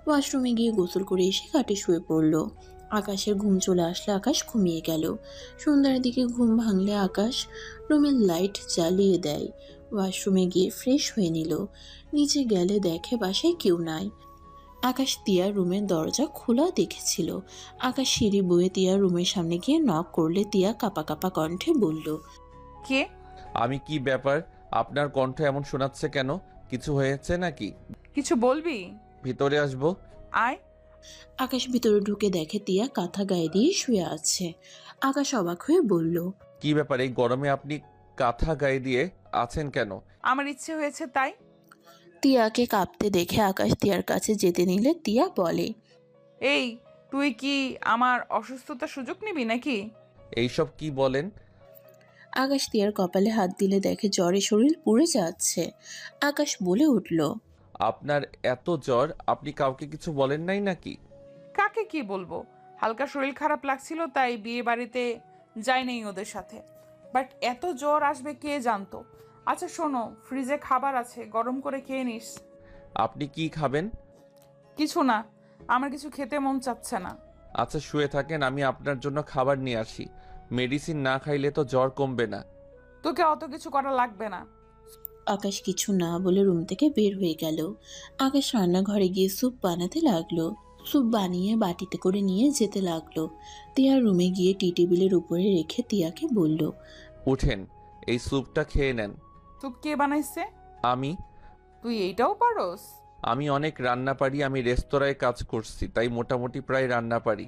ওয়াশরুমে গিয়ে গোসল করে এসে খাটে শুয়ে পড়ল। আকাশের ঘুম চলে আসলে আকাশ ঘুমিয়ে গেল। সন্ধ্যার দিকে ঘুম ভাঙলে আকাশ রুমের লাইট জ্বালিয়ে দেয়। ওয়াশরুমে গিয়ে ফ্রেশ হয়ে নিল। নিচে গেলে দেখে বাসায় কেউ নাই। আকাশ তিয়ার রুমের দরজা খোলা দেখেছিল। আকাশ সিঁড়ি বয়ে তিয়ার রুমের সামনে গিয়ে নক করলে তিয়া কাঁপা কাঁপা কণ্ঠে বলল, কে? আমি কি ব্যাপার, আপনার কণ্ঠ এমন শোনাচ্ছে কেন? কিছু হয়েছে নাকি? কিছু বলবি? ভিতরে আসবো? আয়। আকাশ ভিতরে ঢুকে দেখে তিয়া কাঁথা গায়ে দিয়ে শুয়ে আছে। আকাশ অবাক হয়ে বলল, কি ব্যাপার, এই গরমে আপনি কাঁথা গায়ে দিয়ে আছেন কেন? আমার ইচ্ছে হয়েছে তাই। তিয়াকে কাঁপতে দেখে আকাশ তিয়ার কাছে যেতে নিলে তিয়া বলে, এই, তুই কি আমার অসুস্থতার সুযোগ নিবি নাকি? এইসব কি বলেন? আকাশ তিয়ার কপালে হাত দিলে দেখে জ্বরে শরীর পুড়ে যাচ্ছে। আকাশ বলে উঠল, আপনার এত জ্বর, আপনি কাউকে কিছু বলেন নাই নাকি? কাকে কি বলবো, হালকা শরীর খারাপ লাগছিল তাই বিয়ে বাড়িতে যাই নাই ওদের সাথে। বাট এত জ্বর আসবে কে জানতো। আচ্ছা শোনো, ফ্রিজে খাবার আছে, গরম করে খেয়ে নিস। আপনি কি খাবেন? কিছু না, আমার কিছু খেতে মন চাচ্ছে না। আচ্ছা শুয়ে থাকেন, আমি আপনার জন্য খাবার নিয়ে আসি। মেডিসিন না খাইলে তো জ্বর কমবে না। তোকে অত কিছু করা লাগবে না। আকাশ কিছু না বলে রুম থেকে বের হয়ে গেল। আকাশ রান্নাঘরে গিয়ে স্যুপ বানাতে লাগলো। স্যুপ বানিয়ে বাটিতে করে নিয়ে যেতে লাগলো। তিয়ার রুমে গিয়ে টি টেবিলের উপরে রেখে তিয়াকে বলল, উঠেন, এই স্যুপটা খেয়ে নেন। তুই কে বানাইছে? আমি তুই এইটাও পারোস? আমি অনেক রান্না পারি, আমি রেস্তোরাঁয় কাজ করছি, তাই মোটামুটি প্রায় রান্না পারি।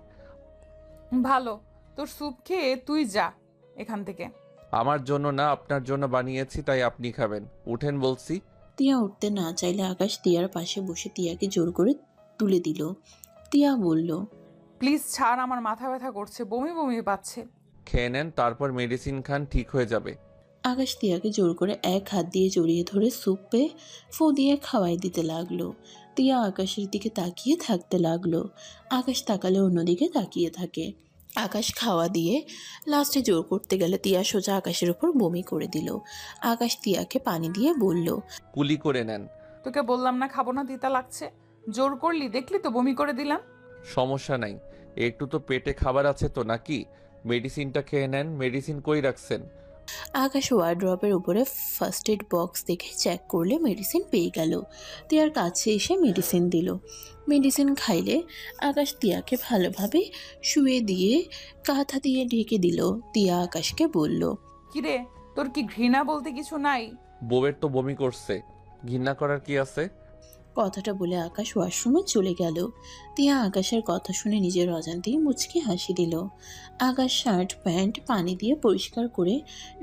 ভালো, তোর স্যুপ খেয়ে তুই যা এখান থেকে। আমার জন্য না, আপনার জন্য বানিয়েছি, তাই আপনি খাবেন। উঠেন বলছি। তিয়া উঠতে না চাইলে আকাশ তিয়ার পাশে বসে তিয়াকে জোর করে তুলে দিল। তিয়া বলল, প্লিজ ছাড়, আমার মাথা ব্যথা করছে, বমি বমি পাচ্ছে। খেয়ে নেন, তারপর মেডিসিন খান, ঠিক হয়ে যাবে। আকাশ তিয়াকে জোর করে এক হাত দিয়ে জড়িয়ে ধরে স্যুপে ফু দিয়ে খাওয়াই দিতে লাগলো। তিয়া আকাশের দিকে তাকিয়ে থাকতে লাগলো। আকাশ তাকালে অন্যদিকে তাকিয়ে থাকে। আকাশ খাওয়া দিয়ে লাস্টে জোর করতে গেলে তিয়া সোজা আকাশের উপর বমি করে দিল। আকাশ তিয়াকে পানি দিয়ে বলল, কুলি করে নেন। তোকে বললাম না খাবো না, তিতা লাগছে। জোর করলি, দেখলি তো বমি করে দিলাম। সমস্যা নাই, একটু তো পেটে খাবার আছে তো নাকি? মেডিসিনটা খেয়ে নেন। মেডিসিন কই রাখছেন? আকাশ ওয়ার্ড্রপের উপরে ফার্স্ট এড বক্স দেখে চেক করলে মেডিসিন পেয়ে গেল। তিয়ার কাছে এসে মেডিসিন দিল। মেডিসিন খাইলে আকাশ তিয়াকে ভালোভাবে শুয়ে দিয়ে কাঁথা দিয়ে ঢেকে দিল। তিয়া আকাশকে বলল, কিরে, তোর কি ঘৃণা বলতে কিছু নাই? বউয়ের তো বমি করছে, ঘৃণা করার কি আছে? কথাটা বলে আকাশ ওয়াশরুমে চলে গেল। তিয়া আকাশের কথা শুনে নিজের অজান্তেই মুচকি হাসি দিল। আকাশ শার্ট প্যান্ট পানি দিয়ে পরিষ্কার করে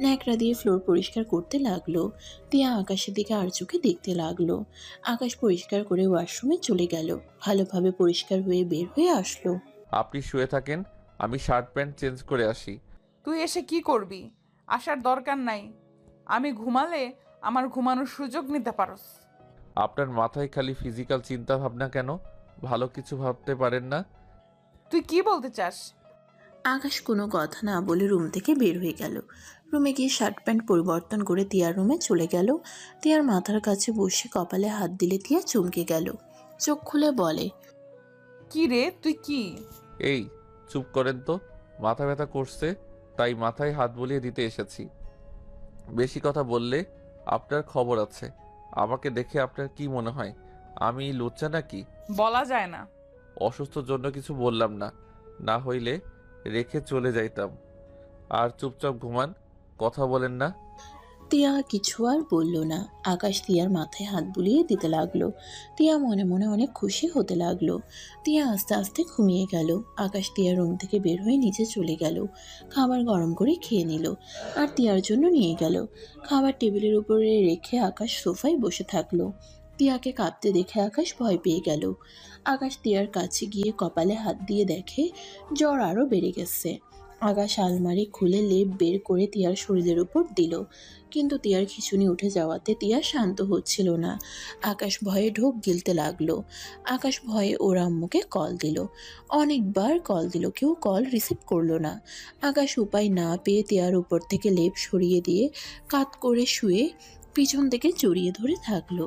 ন্যাকড়া দিয়ে ফ্লোর পরিষ্কার করতে লাগলো। তিয়া আকাশের দিকে আর চোখে দেখতে লাগলো। আকাশ পরিষ্কার করে ওয়াশরুমে চলে গেল। ভালোভাবে পরিষ্কার হয়ে বের হয়ে আসলো। আপনি শুয়ে থাকেন, আমি শার্ট প্যান্ট চেঞ্জ করে আসি। তুই এসে কি করবি? আসার দরকার নাই। আমি ঘুমালে আমার ঘুমানোর সুযোগ নিতে পারোস। আপনার মাথায় খালি ফিজিক্যাল চিন্তা ভাবনা কেন? ভালো কিছু ভাবতে পারেন না? তুই কি বলতে চাস? আকাশ কোনো কথা না বলে রুম থেকে বের হয়ে গেল। রুমে গিয়ে শার্ট প্যান্ট পরিবর্তন করে তিয়ার রুমে চলে গেল। তিয়ার মাথার কাছে বসে কপালে হাত দিলে তিয়া চমকে গেল। চোখ খুলে বলে, কি রে তুই কি? এই চুপ করেন তো, মাথা ব্যথা করছে তাই মাথায় হাত বুলিয়ে দিতে এসেছি। বেশি কথা বললে আপনার খবর আছে। আমাকে দেখে আপনার কি মনে হয় আমি লুচ্চা নাকি? বলা যায় না। অসুস্থর জন্য কিছু বললাম না, না হইলে রেখে চলে যাইতাম। আর চুপচাপ ঘুমান, কথা বলেন না। তিয়া কিছু আর বলল না। আকাশ তিয়ার মাথায় হাত বুলিয়ে দিতে লাগলো। তিয়া মনে মনে অনেক খুশি হতে লাগলো। তিয়া আস্তে আস্তে ঘুমিয়ে গেল। আকাশ তিয়ার রুম থেকে বের হয়ে নিচে চলে গেল। খাবার গরম করে খেয়ে নিল আর তিয়ার জন্য নিয়ে গেল। খাবার টেবিলের উপরে রেখে আকাশ সোফায় বসে থাকলো। তিয়াকে কাঁপতে দেখে আকাশ ভয় পেয়ে গেল। আকাশ তিয়ার কাছে গিয়ে কপালে হাত দিয়ে দেখে জ্বর আরও বেড়ে গেছে। আকাশ আলমারি খুলে লেপ বের করে তিয়ার শরীরের উপর দিল, কিন্তু তিয়ার খিঁচুনি উঠে যাওয়াতে তিয়া শান্ত হচ্ছিল না। আকাশ ভয়ে ঢোক গিলতে লাগলো। আকাশ ভয়ে ওর আম্মুকে কল দিল। অনেকবার কল দিল, কেউ কল রিসিভ করলো না। আকাশ উপায় না পেয়ে তিয়ার উপর থেকে লেপ সরিয়ে দিয়ে কাত করে শুয়ে পিছন থেকে জড়িয়ে ধরে থাকলো।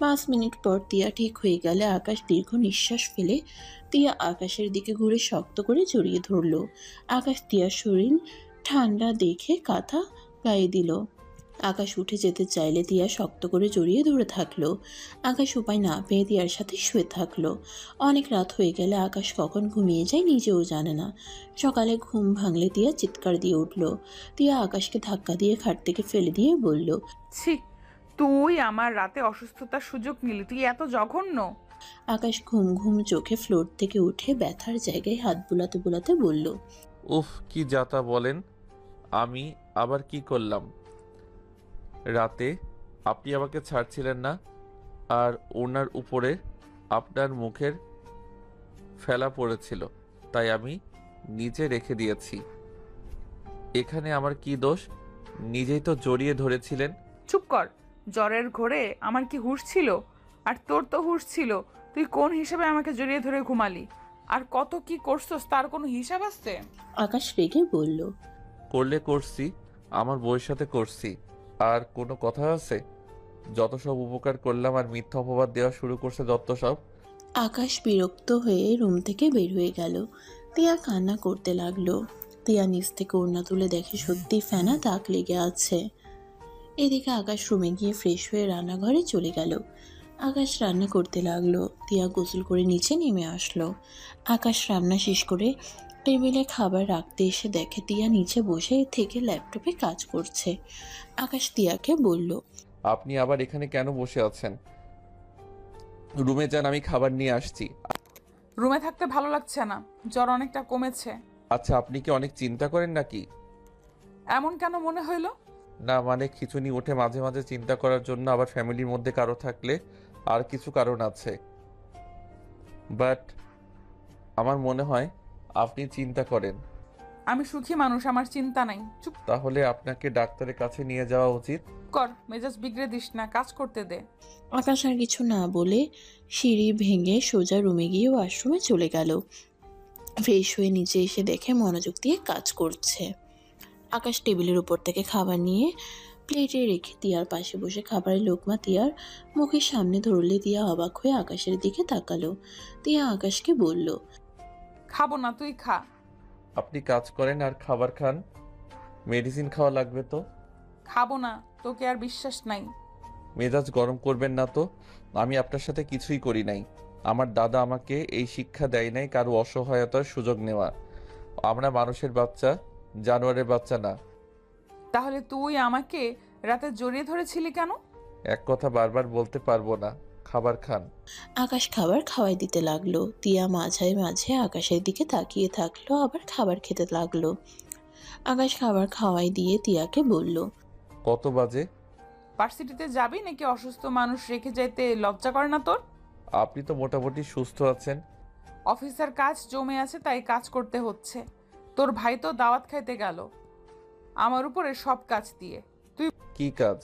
5 মিনিট পর তিয়া ঠিক হয়ে গেলে আকাশ দীর্ঘ নিঃশ্বাস ফেলে তিয়া আকাশের দিকে ঘুরে শক্ত করে জড়িয়ে ধরলো। আকাশ তিয়ার শরীর ঠান্ডা দেখে কাঁথা গায়ে দিল। আকাশ উঠে যেতে চাইলে তিয়া শক্ত করে জড়িয়ে ধরে থাকলো। আকাশ উপায় না পেয়ে তিয়ার সাথে শুয়ে থাকলো। অনেক রাত হয়ে গেলে আকাশ কখন ঘুমিয়ে যায় নিজেও জানে না। সকালে ঘুম ভাঙলে তিয়া চিৎকার দিয়ে উঠল। তিয়া আকাশকে ধাক্কা দিয়ে খাট থেকে ফেলে দিয়ে বলল, ছি, তুই আমার রাতে অসুস্থতার সুযোগ নিলি, তুই এত জঘন্য। আকাশ ঘুম ঘুম চোখে ফ্লোর থেকে উঠে ব্যথার জায়গায় হাত বুলাতে বুলাতে বলল, উফ, কি যাতা বলেন। আমি আবার কি করলাম? রাতে আপনি আমাকে ছাড়ছিলেন না, আর ওনার উপরে আপনার মুখের ফেলা পড়েছিল, তাই আমি নিচে রেখে দিয়েছি। এখানে আমার কি দোষ? নিজেই তো জড়িয়ে ধরেছিলেন। চুপ কর। জ্বরের ঘোরে আমার কি হুঁশ ছিল? আর তোর তো হুঁশ ছিল। তুই কোন হিসেবে আমাকে জড়িয়ে ধরে ঘুমালি? আর কত কি করছস তার কোনো হিসাব আছে? আকাশ রেগে বলল, করলে করছি, আমার বউয়ের সাথে করছি। আর কোনো কথা আছে? যত সব উপকার করলাম আর মিথ্যা অপবাদ দেওয়া শুরু করছে যত সব। আকাশ বিরক্ত হয়ে রুম থেকে বের হয়ে গেল। তিয়া কান্না করতে লাগলো। তিয়া নিচ থেকে ওড়না তুলে দেখে সত্যি ফেনা দাগ লেগে আছে। এদিকে আকাশ রুমে গিয়ে ফ্রেশ হয়ে রান্নাঘরে চলে গেল। আকাশ রান্না করতে লাগলো। তিয়া গোসল করে নিচে নেমে আসলো। আকাশ রান্না শেষ করে টেবিলে খাবার রাখতে এসে দেখে তিয়া নিচে বসে থেকে ল্যাপটপে কাজ করছে। আকাশ তিয়াকে বলল, আপনি আবার এখানে কেন বসে আছেন? রুমে যান, আমি খাবার নিয়ে আসছি। রুমে থাকতে ভালো লাগছে না, জ্বর অনেকটা কমেছে। আচ্ছা, আপনি কি অনেক চিন্তা করেন নাকি? এমন কেন মনে হইলো? না মানে খিঁচুনি ওঠে মাঝে মাঝে চিন্তা করার জন্য, আবার ফ্যামিলির মধ্যে কারো থাকলে আর কিছু কারণ আছে। বাট আমার মনে হয় আপনি চিন্তা করেন। আমি সুখী মানুষ, আমার চিন্তা নাই। চুপ তাহলে আপনাকে ডাক্তারের কাছে নিয়ে যাওয়া উচিত। কর, মেজাজ বিগড়ে দিস না, কাজ করতে দে। আকাশ আর কিছু না বলে সিঁড়ি ভেঙে সোজা রুমে গিয়ে ওয়াশরুমে চলে গেল। ফ্রেশ হয়ে নিচে এসে দেখে মনোযোগ দিয়ে কাজ করছে। আকাশ টেবিলের উপর থেকে খাবার নিয়ে প্লেটে রেখে তিয়ার পাশে বসে খাবারের লোকমা তিয়ার মুখের সামনে ধরলে তিয়া অবাক হয়ে আকাশের দিকে তাকালো। তিয়া আকাশকে বলল, খাবো না, তুই খা। আপনি কাজ করেন আর খাবার খান, মেডিসিন খাওয়া লাগবে তো। খাবো না, তোকে আর বিশ্বাস নাই। মেজাজ গরম করবেন না তো, আমি আপনার সাথে কিছুই করি নাই। আমার দাদা আমাকে এই শিক্ষা দেয় নাই কারো অসহায়তার সুযোগ নেওয়া। আমরা মানুষের বাচ্চা, জানোয়ারের বাচ্চা না। তাহলে তুই আমাকে রাতে জড়িয়ে ধরেছিলি কেন? এক কথা বারবার বলতে পারবো না, খাবার খান। আকাশ খাবার খাওয়াই দিতে লাগলো। তিয়া মাঝে মাঝে আকাশের দিকে তাকিয়ে থাকলো, আবার খাবার খেতে লাগলো। আকাশ খাবার খাওয়াই দিয়ে তিয়াকে বলল, কত বাজে? ভার্সিটিতে যাবি নাকি? অসুস্থ মানুষ রেখে যেতে লজ্জা করে না তোর? আপনি তো মোটামুটি সুস্থ আছেন। অফিসের কাজ জমে আছে তাই কাজ করতে হচ্ছে। তোর ভাই তো দাওয়াত খাইতে গেল আমার উপরে সব কাজ দিয়ে। তুই কি কাজ?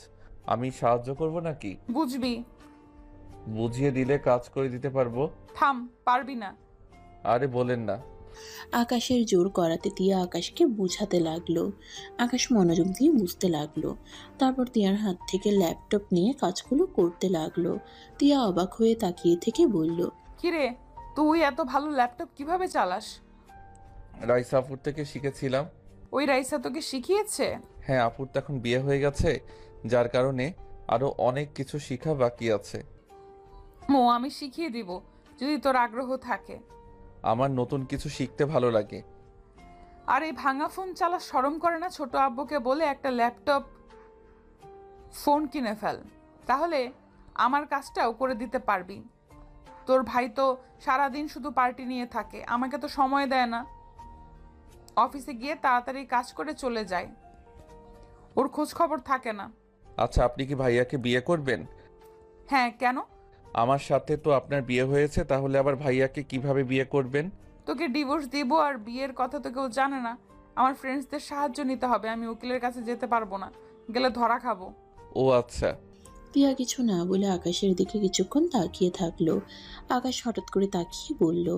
আমি সাহায্য করব নাকি? বুঝবি। বুঝিয়ে দিলে কাজ করে দিতে পারবো। থাম, পারবি না। আরে বলেন না। আকাশের জোর করাতে তিয়া আকাশকে বুঝাতে লাগলো। আকাশ মনোযোগ দিয়ে বুঝতে লাগলো। তারপর তিয়ার হাত থেকে ল্যাপটপ নিয়ে কাজগুলো করতে লাগলো। তিয়া অবাক হয়ে তাকিয়ে থেকে বলল, কিরে, তুই এত ভালো ল্যাপটপ কিভাবে চালাস? রাইসা আপুর থেকে শিখেছিলাম। ওই রাইসা তোকে শিখিয়েছে? হ্যাঁ, আপুর তো এখন বিয়ে হয়ে গেছে, যার কারণে আরো অনেক কিছু শিখা বাকি আছে। আমি শিখিয়ে দিব যদি তোর আগ্রহ থাকে। আমার নতুন কিছু শিখতে ভালো লাগে। আর এই ভাঙা ফোন চালা শরম করে না? ছোট আব্বুকে বলে একটা ল্যাপটপ ফোন কিনে ফেল, তাহলে আমার কাজটাও করে দিতে পারবি। তোর ভাই তো সারাদিন শুধু পার্টি নিয়ে থাকে, আমাকে তো সময় দেয় না। অফিসে গিয়ে তাড়াতাড়ি কাজ করে চলে যায়, ওর খোঁজ খবর থাকে না। আচ্ছা, আপনি কি ভাইয়াকে বিয়ে করবেন? হ্যাঁ, কেন? আমার সাথে তো আপনার বিয়ে হয়েছে, তাহলে আবার ভাইয়াকে কিভাবে বিয়ে করবেন? তোকে ডিভোর্স দিব, আর বিয়ের কথা তো কেউ জানে না। আমার ফ্রেন্ডসদের সাহায্য নিতে হবে, আমি উকিলের কাছে যেতে পারবো না, গেলে ধরা খাবো। ও আচ্ছা। তিয়া কিছু না বলে আকাশের দিকে কিছুক্ষণ তাকিয়ে থাকলো। আকাশ হঠাৎ করে তাকিয়ে বলল,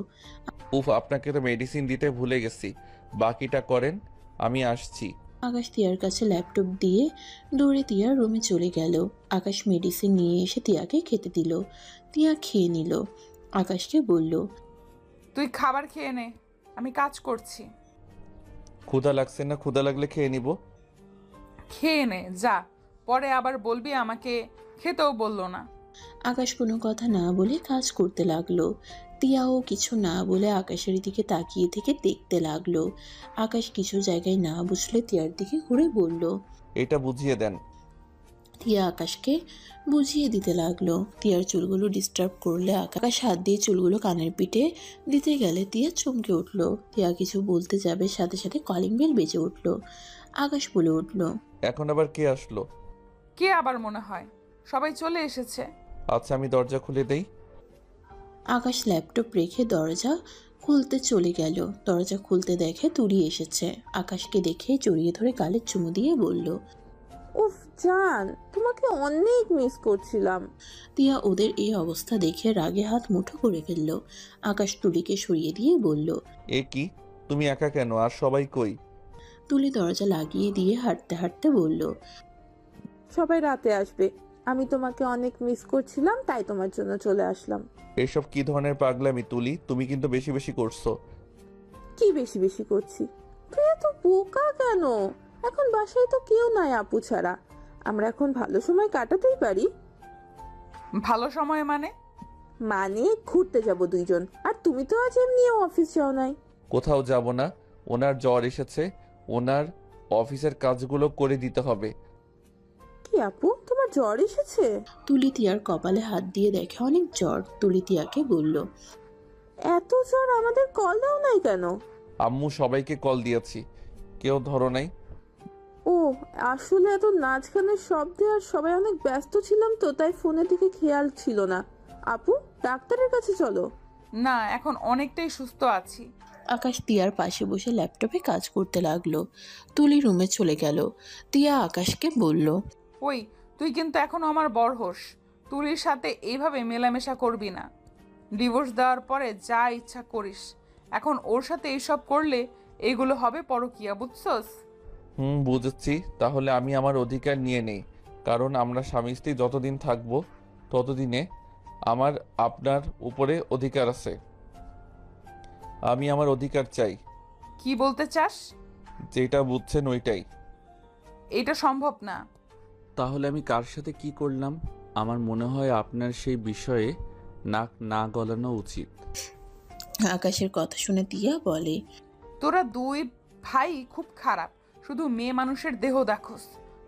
উফ, আপনাকে তো মেডিসিন দিতে ভুলে গেছি, বাকিটা করেন, আমি আসছি। আকাশ তিয়ার কাছে ল্যাপটপ দিয়ে দৌড়ে তিয়ার রুমে চলে গেল। আকাশ মেডিসিন নিয়ে এসে তিয়াকে খেতে দিল। তিয়া খেয়ে নিল। আকাশকে বলল, তুই খাবার খেয়ে নে, আমি কাজ করছি। ক্ষুধা লাগছে না? ক্ষুধা লাগলে খেয়ে নিব। খেয়ে নে যা, পরে আবার বলবি আমাকে খেতেও বললো না। আকাশ কোনো কথা না বলে কাজ করতে লাগলো। তিয়াও কিছু না বলে আকাশের দিকে তাকিয়ে থেকে দেখতে লাগলো। আকাশ কিছু জায়গায় না বুঝলে তিয়ার দিকে ঘুরে বলল, এটা বুঝিয়ে দেন। তিয়া আকাশকে বুঝিয়ে দিতে লাগলো। তিয়ার চুলগুলো ডিস্টার্ব করলে আকাশ হাত দিয়ে চুলগুলো কানের পিঠে দিতে গেলে তিয়া চমকে উঠলো। তিয়া কিছু বলতে যাবে, সাথে সাথে কলিং বেল বেজে উঠলো। আকাশ বলে উঠল, এখন আবার কে আসলো? কে আবার মনে হয়? সবাই চলে এসেছে। আচ্ছা, আমি দরজা খুলে দেই। আকাশ ল্যাপটপ রেখে দরজা খুলতে চলে গেল। দরজা খুলতে দেখে তুলি এসেছে। আকাশকে দেখে জড়িয়ে ধরে গালে চুমু দিয়ে বলল, উফ জান, তোমাকে অনেক মিস করছিলাম। তিয়া ওদের এই অবস্থা দেখে রাগে হাত মুঠো করে ফেলল। আকাশ তুলিকে সরিয়ে দিয়ে বলল, এ কি, তুমি একা কেন? আর সবাই কই? তুলি দরজা লাগিয়ে দিয়ে হাঁটতে হাঁটতে বলল, সবাই রাতে আসবে, আমি তোমাকে অনেক মিস করছিলাম, তাই তোমার জন্য চলে আসলাম। এসব কি ধরনের পাগলামি তুলি? তুমি কিন্তু বেশি বেশি করছো। কি বেশি বেশি করছি? তুই এত বোকা কেন? এখন বাসায় তো কেউ নাই আপু ছাড়া, আমরা এখন ভালো সময় কাটাতেই পারি। ভালো সময় মানে? মানে ঘুরতে যাব দুইজন, আর তুমি তো আজ এমনিও অফিস যাও নাই। কোথাও যাব না, ওনার জ্বর এসেছে, ওনার অফিসের কাজগুলো করে দিতে হবে। কি আপু, তোমার জ্বর এসেছে? তুলি তিয়ার কপালে হাত দিয়ে দেখে অনেক জ্বর। তুলি তিয়াকে বলল, এত জ্বর, আমাদের কল দাও নাই কেন? আম্মু সবাইকে কল দিয়েছি, কেউ ধরো নাই। ও আসলে এত নাচ গানের শব্দে আর সবাই অনেক ব্যস্ত ছিলাম তো, তাই ফোনের দিকে খেয়াল ছিল না। আপু, ডাক্তারের কাছে চলো। না, এখন অনেকটাই সুস্থ আছি। আকাশ তিয়ার পাশে বসে ল্যাপটপে কাজ করতে লাগলো। তুলি রুমে চলে গেল। তিয়া আকাশকে বলল, ওই, তুই কিন্তু এখনো আমার বড় হোস, তুলির সাথে এইভাবে মেলামেশা করবি না। ডিভোর্স দেওয়ার পরে যা ইচ্ছা করিস, এখন ওর সাথে এইসব করলে এইগুলো হবে পরকীয়া, বুঝছস? বুঝেছি। তাহলে আমি আমার অধিকার নিয়ে নেই, কারণ আমরা স্বামী স্ত্রী যতদিন থাকবো ততদিনে আমার আপনার উপরে অধিকার আছে। আমি আমার অধিকার চাই। কি বলতে চাস? যেটা বুঝছেন ওইটাই। এটা সম্ভব না। তাহলে আমি কার সাথে কি করলাম? আমার মনে হয় আপনার সেই বিষয়ে নাক না গলানো উচিত। আকাশের কথা শুনে তিয়া বলে, তোরা দুই ভাই খুব খারাপ, শুধু মেয়ে মানুষের দেহ দেখোস।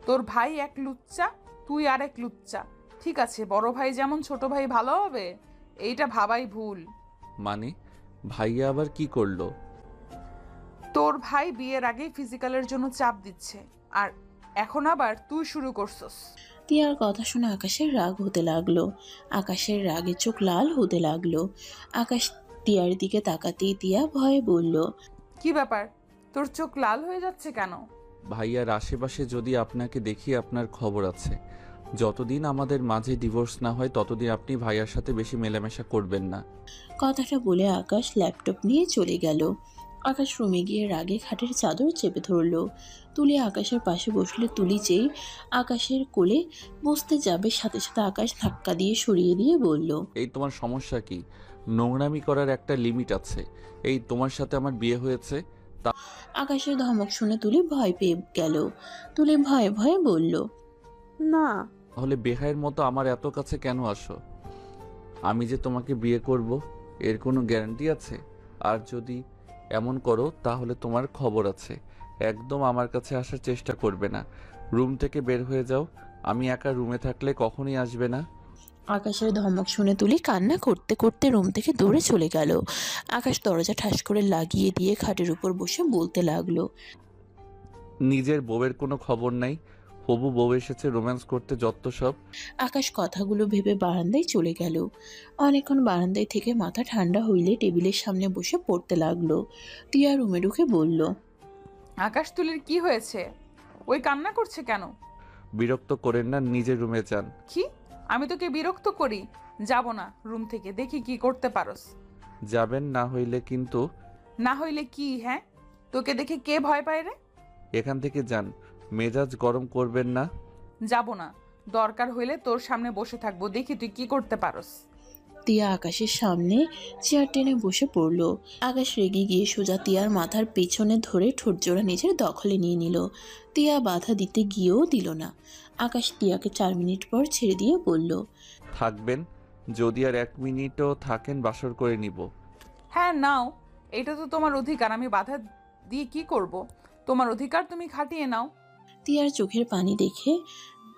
তোর ভাই এক লুচ্চা, তুই আর এক লুচ্চা। ঠিক আছে, বড় ভাই যেমন ছোট ভাই ভালো হবে, এইটা ভাবাই ভুল। মানে ভাইয়া আবার কি করলো? তোর ভাই বিয়ের আগেই ফিজিক্যালের জন্য চাপ দিচ্ছে, আর এখন আবার তুই শুরু করছস। তিয়ার কথা শুনে আকাশের রাগ হতে লাগলো। আকাশের রাগে চোখ লাল হতে লাগলো। আকাশ তিয়ার দিকে তাকাতেই তিয়া ভয়ে বলল, কি ব্যাপার, তোর চোখ লাল হয়ে যাচ্ছে কেন? ভাইয়ার আশেপাশে যদি আপনাকে দেখি আপনার খবর আছে। যতদিন আমাদের মাঝে ডিভোর্স না হয় ততদিন আপনি ভাইয়ার সাথে বেশি মেলামেশা করবেন না। কথাটা বলে আকাশ ল্যাপটপ নিয়ে চলে গেল। আকাশ রুমে গিয়ে রাগে খাটের চাদর চেপে ধরল। তুলি আকাশের পাশে বসলে তুলি যেই আকাশের কোলে বসতে যাবে সাথে সাথে আকাশ ধাক্কা দিয়ে সরিয়ে দিয়ে বলল, এই তোমার সমস্যা কি? নোংরামি করার একটা লিমিট আছে। এই তোমার সাথে আমার বিয়ে হয়েছে। আকাশের ধমক শুনে তুলি ভয় পেয়ে গেল। তুলি ভয়ে ভয়ে বলল, না। তাহলে বেহায়ের মতো আমার এত কাছে কেন আসো? আমি যে তোমাকে বিয়ে করব এর কোনো গ্যারান্টি আছে? আর যদি এমন করো তাহলে তোমার খবর আছে। একদম আমার কাছে আসার চেষ্টা করবে না। রুম থেকে বের হয়ে যাও। আমি একা রুমে থাকলে কখনোই আসবে না। আকাশের ধমক শুনে তুলি কান্না করতে করতে রুম থেকে দৌড়ে চলে গেল। আকাশ দরজা ঠাস করে লাগিয়ে দিয়ে খাটের উপর বসে বলতে লাগলো, নিজের বউয়ের কোনো খবর নাই। হবু বউ এসেছে রোম্যান্স করতে, যত সব। আকাশ কথাগুলো ভেবে বারান্দায় চলে গেল। অনেকক্ষণ বারান্দায় থেকে মাথা ঠান্ডা হইলে টেবিলের সামনে বসে পড়তে লাগলো। টিয়া রুমে ঢুকে বলল, আকাশ তুলির কি হয়েছে? ওই কান্না করছে কেন? বিরক্ত করেন না, নিজের রুমে যান। কি? আমি তোকে বিরক্ত করি? যাব না রুম থেকে, দেখি কি করতে পারোস। যাবেন না হইলে কিন্তু। না হইলে কি? হ্যাঁ, তোকে দেখে কে ভয় পায় রে? এখান থেকে যান, মেজাজ গরম করবেন না। যাব না, দরকার হইলে তোর সামনে বসে থাকবো, দেখি তুই কি করতে পারোস। টিয়া আকাশের সামনে চেয়ার টেনে বসে পড়ল। আকাশ রেগে গিয়ে সোজা টিয়ার মাথার পেছনে ধরে ঠোঁটজোড়া নিজের দখলে নিয়ে নিল। টিয়া বাধা দিতে গিয়েও দিল না। আকাশ টিয়াকে 4 মিনিট পর ছেড়ে দিয়ে বলল, থাকবেন? যদি আর 1 মিনিটও থাকেন বাসর করে নিব। হ্যাঁ নাও, এটা তো তোমার অধিকার, আমি বাধা দিয়ে কি করব? তোমার অধিকার তুমি খাটিয়ে নাও। টিয়ার চোখের পানি দেখে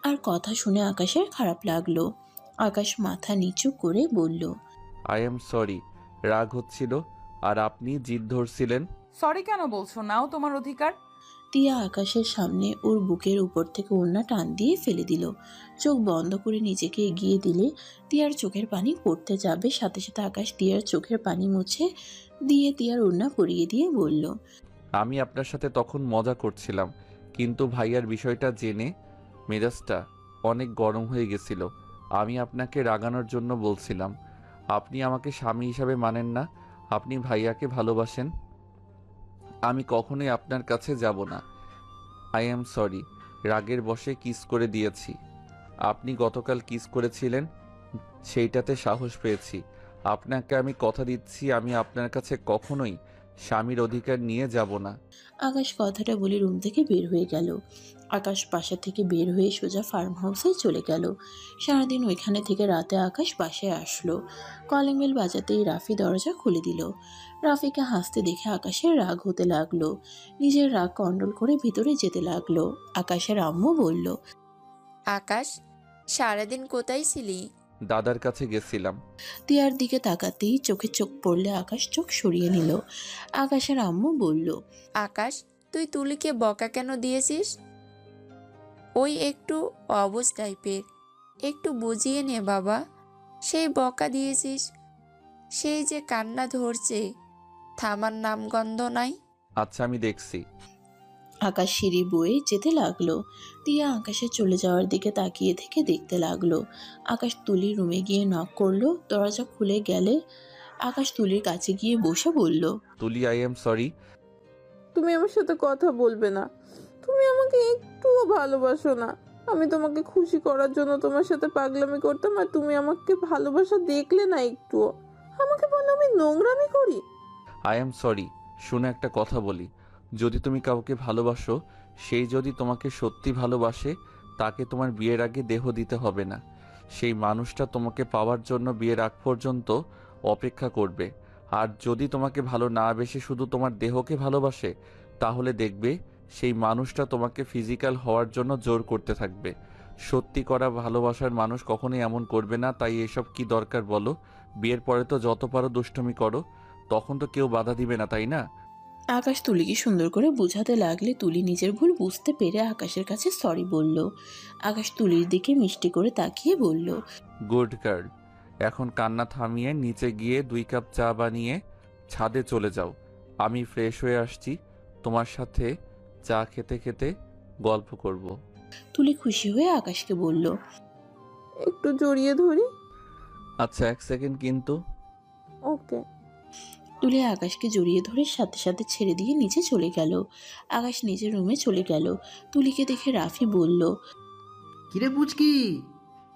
আর কথা শুনে আকাশের খারাপ লাগলো। আকাশ মাথা নিচু করে বলল, আই এম সরি। রাগ হচ্ছিল আর আপনি জিদ ধরছিলেন। সরি কেন বলছো? নাও তোমার অধিকার। টিয়া আকাশের সামনে ওর বুকের উপর থেকে ওড়না টান দিয়ে ফেলে দিল। চোখ বন্ধ করে নিজেকে এগিয়ে দিলে টিয়ার চোখের পানি পড়তে যাবে, সাথে সাথে আকাশ টিয়ার চোখের পানি মুছে দিয়ে টিয়ার ওড়না পরিয়ে দিয়ে বলল, আমি আপনার সাথে তখন মজা করছিলাম, কিন্তু ভাইয়ার বিষয়টা জেনে মেজাজটা অনেক গরম হয়ে গেছিল। আমি আপনাকে রাগানোর জন্য বলছিলাম। আপনি আমাকে স্বামী হিসাবে মানেন না, আপনি ভাইয়াকে ভালোবাসেন। আমি কখনোই আপনার কাছে যাব না। I am sorry. রাগের বশে কিস করে দিয়েছি। আপনি গতকাল কিস করেছিলেন, সেইটাতে সাহস পেয়েছি। আপনাকে আমি কথা দিচ্ছি আমি আপনার কাছে কখনোই স্বামীর অধিকার নিয়ে যাব না। আকাশ কথাটা বলে রুম থেকে বের হয়ে গেল। আকাশ বাসা থেকে বের হয়ে সোজা ফার্ম হাউসে চলে গেল। সারাদিন ওইখানে থেকে রাতে আকাশ বাসায় আসলো। কলিং বেল বাজাতেই রাফি দরজা খুলে দিল। রাফিকে হাসতে দেখে আকাশের রাগ হতে লাগলো। নিজের রাগ কন্ট্রোল করে ভিতরে যেতে লাগলো। আকাশের আম্মু বলল, আকাশ, সারাদিন কোথায় ছিলি? দাদার কাছে গেছিলাম। টিয়ার দিকে তাকাতেই চোখে চোখ পড়লে আকাশ চোখ সরিয়ে নিল। আকাশের আম্মু বলল, আকাশ, তুই তুলিকে বকা কেন দিয়েছিস? ওই একটু অবুঝ টাইপের, একটু বুঝিয়ে নে বাবা। সেই বকা দিয়েছিস, সেই যে কান্না ধরছে, থামার নামগন্ধ নাই। আচ্ছা আমি দেখছি। আকাশ সিঁড়ি বয়ে যেতে লাগলো। টিয়া আকাশের চলে যাওয়ার দিকে তাকিয়ে থেকে দেখতে লাগলো। আকাশ তুলির রুমে গিয়ে নক করলো। দরজা খুলে গেলে আকাশ তুলির কাছে গিয়ে বসে বলল, তুলি, আই এম সরি। তুমি আমার সাথে কথা বলবে না? তুমি আমাকে একটুও ভালোবাসো না। আমি তোমাকে খুশি করার জন্য তোমার সাথে পাগলামি করতাম, আর তুমি আমাকে ভালোবাসা দেখলে না একটুও। আমাকে বলো আমি নোংরামি করি। I am sorry. শুনে একটা কথা বলি, যদি তুমি কাউকে ভালোবাসো, সেই যদি তোমাকে সত্যি ভালোবাসে, তাকে তোমার বিয়ের আগে দেহ দিতে হবে না। সেই মানুষটা তোমাকে পাওয়ার জন্য বিয়ের আগ পর্যন্ত অপেক্ষা করবে। আর যদি তোমাকে ভালো না বেসে শুধু তোমার দেহকে ভালোবাসে, তাহলে দেখবে সেই মানুষটা তোমাকে ফিজিক্যাল হওয়ার জন্য জোর করতে থাকবে। সত্যি করা ভালোবাসার মানুষ কখনোই এমন করবে না। তাই এসব কি দরকার বলো? বিয়ের পরে তো যত পারো দুষ্টুমি করো, তখন তো কেউ বাধা দিবে না, তাই না? আকাশ তুলিকে সুন্দর করে বুঝাতে লাগলে তুলি নিজের ভুল বুঝতে পেরে আকাশের কাছে সরি বলল। আকাশ তুলির দিকে মিষ্টি করে তাকিয়ে বলল, গুড গার্ল। এখন কান্না থামিয়ে নিচে গিয়ে 2 কাপ চা বানিয়ে ছাদে চলে যাও। আমি ফ্রেশ হয়ে আসছি, তোমার সাথে চা খেতে খেতে গল্প করব। তুলি খুশি হয়ে আকাশকে বলল, একটু জড়িয়ে ধরি। আচ্ছা 1 সেকেন্ড কিন্তু। ওকে। তুলি আকাশকে জড়িয়ে ধরে সাথে সাথে ছেড়ে দিয়ে নিচে চলে গেল। আকাশ নিজের রুমে চলে গেল। তুলিকে দেখে রাফি বলল, কিরে পুচকি,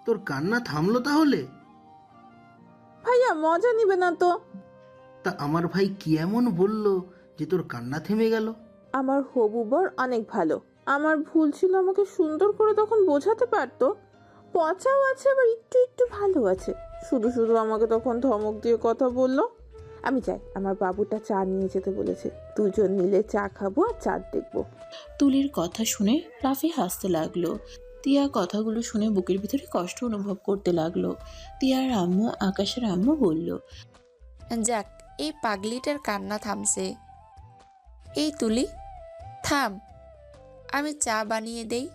তোর কান্না থামলো তাহলে? ভাইয়া মজা নিবে না তো? তা আমার ভাই কি এমন বললো যে তোর কান্না থেমে গেল? আমার হবু বর অনেক ভালো। আমার ভুল ছিল, আমাকে সুন্দর করে তখন বোঝাতে পারতো। পচাও আছে, আবার একটু একটু ভালো আছে। শুধু শুধু আমাকে তখন ধমক দিয়ে কথা বললো। আমি যাই, আমার বাবুটা চা নিয়ে যেতে বলেছে। দুজন মিলে চা খাবো আর চাঁদ দেখবো। তুলির কথা শুনে রাফি হাসতে লাগলো। তিয়া কথাগুলো শুনে বুকের ভিতরে কষ্ট অনুভব করতে লাগলো। তিয়ার আম্মু, আকাশের আম্মু বলল, যাক, এই পাগলিটার কান্না থামছে। এই তুলি, থাম, আমি চা বানিয়ে দেই।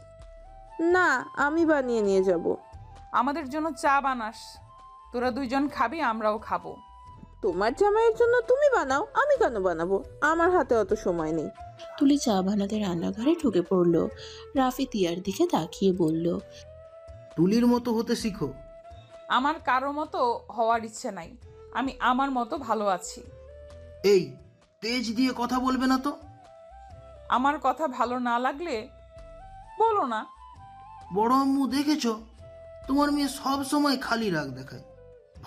না, আমি বানিয়ে নিয়ে যাব। আমাদের জন্য চা বানাস, তোরা দুইজন খাবি, আমরাও খাবো। তোমার জামাইয়ের জন্য তুমি বানাও, আমি কেন বানাবো? আমার হাতে অত সময় নেই। তুলি চা বানাতে রান্নাঘরে ঢুকে পড়ল। রাফি তিয়ার দিকে তাকিয়ে বলল, তুলির মতো হতে শিখো। আমার কারো মতো হওয়ার ইচ্ছে নাই, আমি আমার মতো ভালো আছি। এই তেজ দিয়ে কথা বলবে না তো। আমার কথা ভালো না লাগলে বলো না। বড় আম্মু দেখেছ, তোমার মেয়ে সব সময় খালি রাগ দেখায়।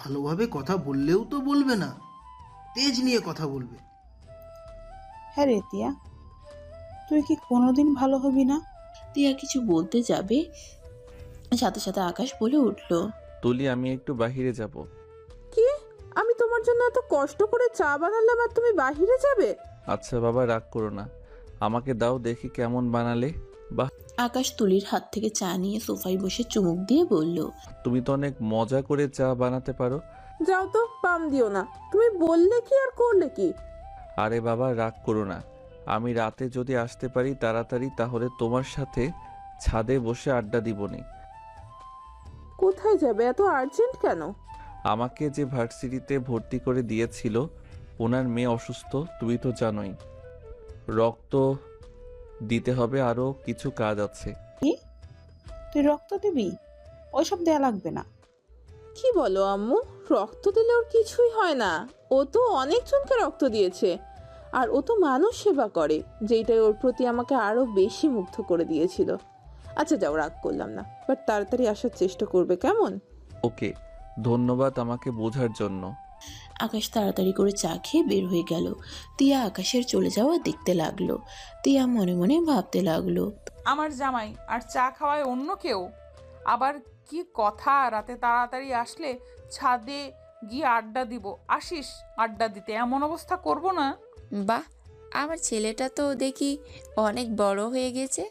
ভালোভাবে কথা বললেও তো বলবে না, তেজ নিয়ে কথা বলবে। হ্যাঁ রে তিয়া, তুই কি কোনোদিন ভালো হবি না? তিয়া কিছু বলতে যাবে, সাথে সাথে আকাশ বলে উঠল, তুলি আমি একটু বাহিরে যাব। কি? আমি তোমার জন্য এত কষ্ট করে চা বানালাম আর তুমি বাহিরে যাবে? আচ্ছা বাবা, রাগ করো না, আমাকে দাও দেখি কেমন বানালে। বাহ, আকাশ তুলির হাত থেকে চা নিয়ে সোফায় বসে চুমুক দিয়ে বলল, তুমি তো অনেক মজা করে চা বানাতে পারো। যাও তো, পাম দিও না। তুমি বললে কি আর করলে কি? আরে বাবা, রাগ করো না, আমি রাতে যদি আসতে পারি তাড়াতাড়ি তাহলে তোমার সাথে ছাদে বসে আড্ডা দিবনি। কোথায় যাবে? এত আর্জেন্ট কেন? আমাকে যে ভার্সিটিতে ভর্তি করে দিয়েছিল, ওনার মেয়ে অসুস্থ, তুমি তো জানোই। রক্ত দিতে হবে, আরও কিছু কাজ আছে। কি? তুই রক্ত দিবি? ওইসব দেয়া লাগবে না। কি বলো আম্মু? রক্ত দিলে ওর কিছুই হয় না। ও তো অনেকজনকে রক্ত দিয়েছে, আর ও তো মানুষ সেবা করে, যেটাই ওর প্রতি আমাকে আরো বেশি মুগ্ধ করে দিয়েছিল। আচ্ছা যাও, রাগ করলাম না, বাট তাড়াতাড়ি আসার চেষ্টা করবে, কেমন? ওকে, ধন্যবাদ আমাকে বোঝার জন্য। আকাশ তাড়াতাড়ি করে চা খেয়ে বের হয়ে গেল। তিয়া আকাশের চলে যাওয়া দেখতে লাগলো। তিয়া মনে মনে ভাবতে লাগলো, আমার জামাই আর চা খাওয়ায় অন্য কেউ, আবার কি কথা, রাতে তাড়াতাড়ি আসলে ছাদে গিয়ে আড্ডা দিব। আসিস আড্ডা দিতে, এমন অবস্থা করব না। বাহ, আমার ছেলেটা তো দেখি অনেক বড় হয়ে গেছে।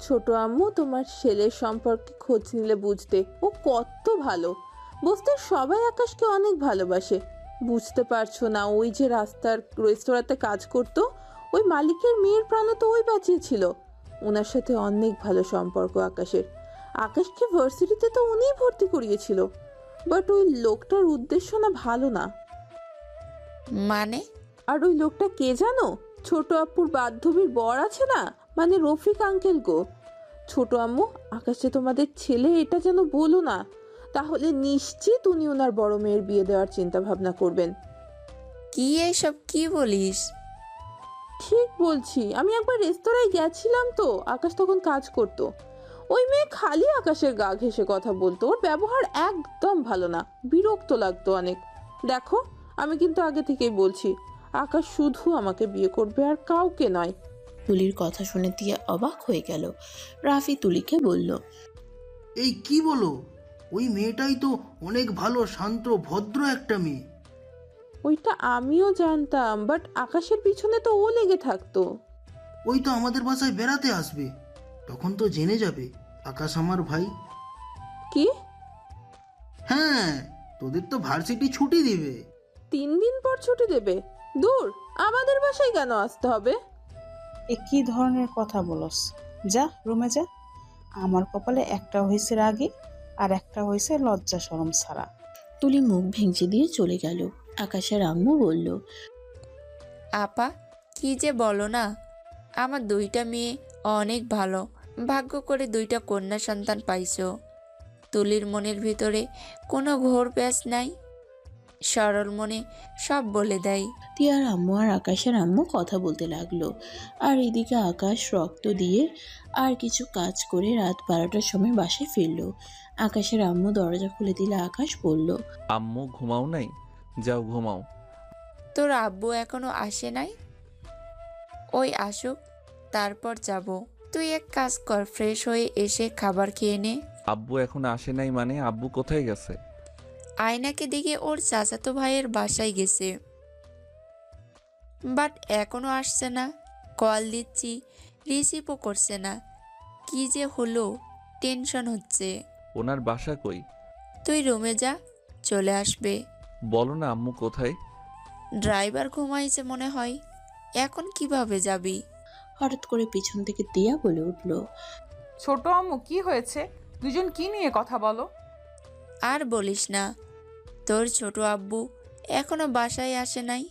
ছোট আম্মু, তোমার ছেলের সম্পর্কে খোঁজ নিলে বুঝতে ও কত ভালো। বুঝতে সবাই আকাশকে অনেক ভালোবাসে। বুঝতে পারছো না, ওই যে রাস্তার রেস্তোরাঁতে কাজ করতো, ওই মালিকের মেয়ের প্রাণও তো ওই বাঁচিয়েছিল। ওনার সাথে অনেক ভালো সম্পর্ক আকাশের। আকাশকে ভার্সিটিতে তো উনিই ভর্তি করিয়েছিল। বাট ওই লোকটার উদ্দেশ্য না ভালো না। মানে? আর ওই লোকটা কে জানো? ছোট আপুর বান্ধবীর বর আছে না, মানে রফিক আঙ্কেল গো। ছোট আম্মু, আকাশে তোমাদের ছেলে এটা যেন বলো না, তাহলে নিশ্চিত উনি ওনার বড় মেয়ের বিয়ে দেওয়ার চিন্তা ভাবনা করবেন। কি এইসব কি বলিস? ঠিক বলছি, আমি একবার রেস্তোরাঁয় গেছিলাম তো, আকাশ তখন কাজ করতো। ওই মেয়ে খালি আকাশের গা ঘেঁষে কথা বলতো, ওর ব্যবহার একদম ভালো না, বিরক্ত লাগতো অনেক। দেখো, আমি কিন্তু আগে থেকেই বলছি, আকাশ শুধু আমাকে বিয়ে করবে আর কাউকে নয়। তুলির কথা শুনে তিয়া অবাক হয়ে গেল। রাফি তুলিকে বলল, এই কি বলো? ওই মেয়েটাই তো অনেক ভালো, শান্ত, ভদ্র একটা মেয়ে। ওইটা আমিও জানতাম, বাট আকাশের পিছনে তো ও লেগে থাকতো। ওই তো আমাদের বাসায় বেড়াতে আসবে, তখন তো জেনে যাবে আকাশ আমার ভাই। কি? হ্যাঁ, তোদের তো ভার্সিটি ছুটি দিবে। 3 দিন পর ছুটি দেবে? দূর, আমাদের বাসায় কেন আসতে হবে? এ কি ধরনের কথা বলস? যা রুমে যা। আমার কপালে একটা হয়েছে রাগে, আর একটা হয়েছে লজ্জা শরম ছাড়া। তুলি মুখ ভেঙচি দিয়ে চলে গেল। আকাশের আম্মু বলল, আপা, কি যে বলো না, আমার 2টা মেয়ে অনেক ভালো, ভাগ্য করে 2টা কন্যা সন্তান পাইছো। তুলির মনের ভিতরে কোনো ঘোর প্যাঁচ নাই, সরল মনে সব বলে দেয়। তিয়ার আম্মু আর আকাশের আম্মু কথা বলতে লাগলো। আর এদিকে আকাশ রক্ত দিয়ে আর কিছু কাজ করে রাত 12টার সময় বাসায় ফিরলো। আকাশের আম্মু দরজা খুলে দিলে আকাশ বলল, আম্মু ঘুমাও নাই? যাও ঘুমাও। তোর আব্বু এখনো আসে নাই? ওই আসুক, তারপর যাব। তুই এক কাজ কর, ফ্রেশ হয়ে এসে খাবার খেয়ে নে। আব্বু এখন আসে নাই মানে? আব্বু কোথায় গেছে? আয়নাকে দেখে ওর চাচাতো ভাইয়ের বাসায় গেছে, বাট এখনো আসছে না। কল দিচ্ছি, রিসিভও করছে না। কি যে হলো, টেনশন হচ্ছে। ওনার বাসা কই? তুই রুমে যা, চলে আসবে। বলো না আম্মু কোথায়? ড্রাইভার ঘুমাইছে মনে হয়, এখন কিভাবে যাবি? হঠাৎ করে পিছন থেকে তিয়া বলে উঠল, ছোট আম্মু কি হয়েছে? দুজন কি নিয়ে কথা বলো? আর বলিস না, তোর ছোট আব্বু এখনো বাসায় আসে নাই,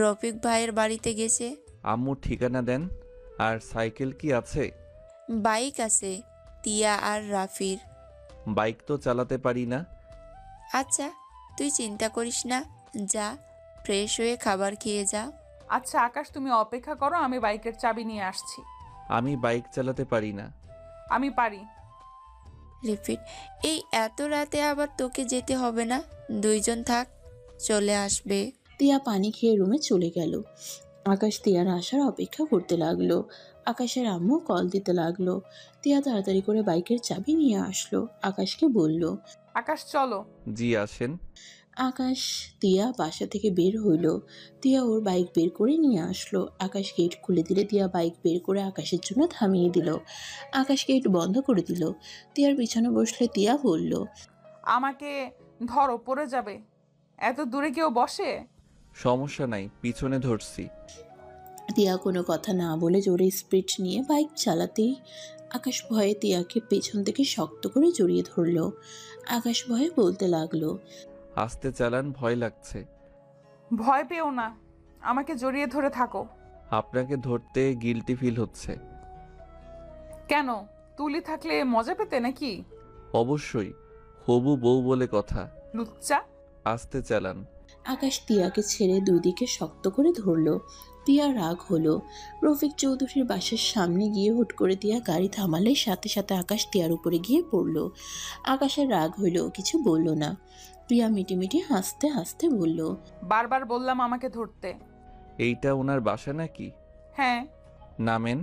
রফিক ভাইয়ের বাড়িতে গেছে। আম্মু ঠিকানা দেন। আর সাইকেল কি আছে? বাইক আছে তিয়া আর রাফির। বাইক তো চালাতে পারি না। আচ্ছা, তুই চিন্তা করিস না, যা ফ্রেশ হয়ে খাবার খেয়ে যা। আচ্ছা আকাশ, তুমি অপেক্ষা করো, আমি বাইকের চাবি নিয়ে আসছি। আমি বাইক চালাতে পারি না। আমি পারি। রিপিট, এই এত রাতে আবার তোকে যেতে হবে না, 2জন থাক, চলে আসবে। তিয়া পানি খেয়ে রুমে চলে গেল। আকাশ তিয়ার আসার অপেক্ষা করতে লাগলো। আকাশের আম্মু কল দিতে লাগলো। তিয়া তাড়াতাড়ি করে বাইকের চাবি নিয়ে আসলো। আকাশকে বলল, আকাশ চলো। জি আসেন। আকাশ তিয়া বাসা থেকে বের হইলো। তিয়া ওর বাইক বের করে নিয়ে আসলো। আকাশ গেট খুলে দিলে তিয়া বাইক বের করে আকাশের জন্য থামিয়ে দিল। আকাশ গেট বন্ধ করে দিল। তিয়ার পিছনে বসলে তিয়া বলল, আমাকে ধরো, পড়ে যাবে। এত দূরে কেউ বসে? সমস্যা নাই, পিছনে ধরছি। তিয়া কোনো কথা না বলে জোরে স্পিড নিয়ে বাইক চালাতেই আকাশ ভয়ে তিয়াকে পেছন থেকে শক্ত করে জড়িয়ে ধরলো। আকাশ ভয়ে বলতে লাগলো, আস্তে চালান, ভয় লাগছে। ভয় পেও না, আমাকে জড়িয়ে ধরে থাকো। আপনাকে ধরতে গিল্টি ফিল হচ্ছে। কেন? তুলি থাকলে মজা পেতে নাকি? অবশ্যই, হবু বউ বলে কথা। লুচ্চা। আস্তে চালান। আকাশ তিয়াকে ছেড়ে দুই দিকে শক্ত করে ধরলো। তিয়া রাগ হলো। রফিক চৌধুরীর বাসার সামনে গিয়ে হুট করে তিয়া গাড়ি থামালে সাথে সাথে আকাশ তিয়ার উপরে গিয়ে পড়লো। আকাশের রাগ হইলো, কিছু বলল না। প্রিয়া মিটিমিটি হাসতে হাসতে বলল, বারবার বললাম আমাকে ধরতে। এইটা ওনার বাসা নাকি? হ্যাঁ। নামেন।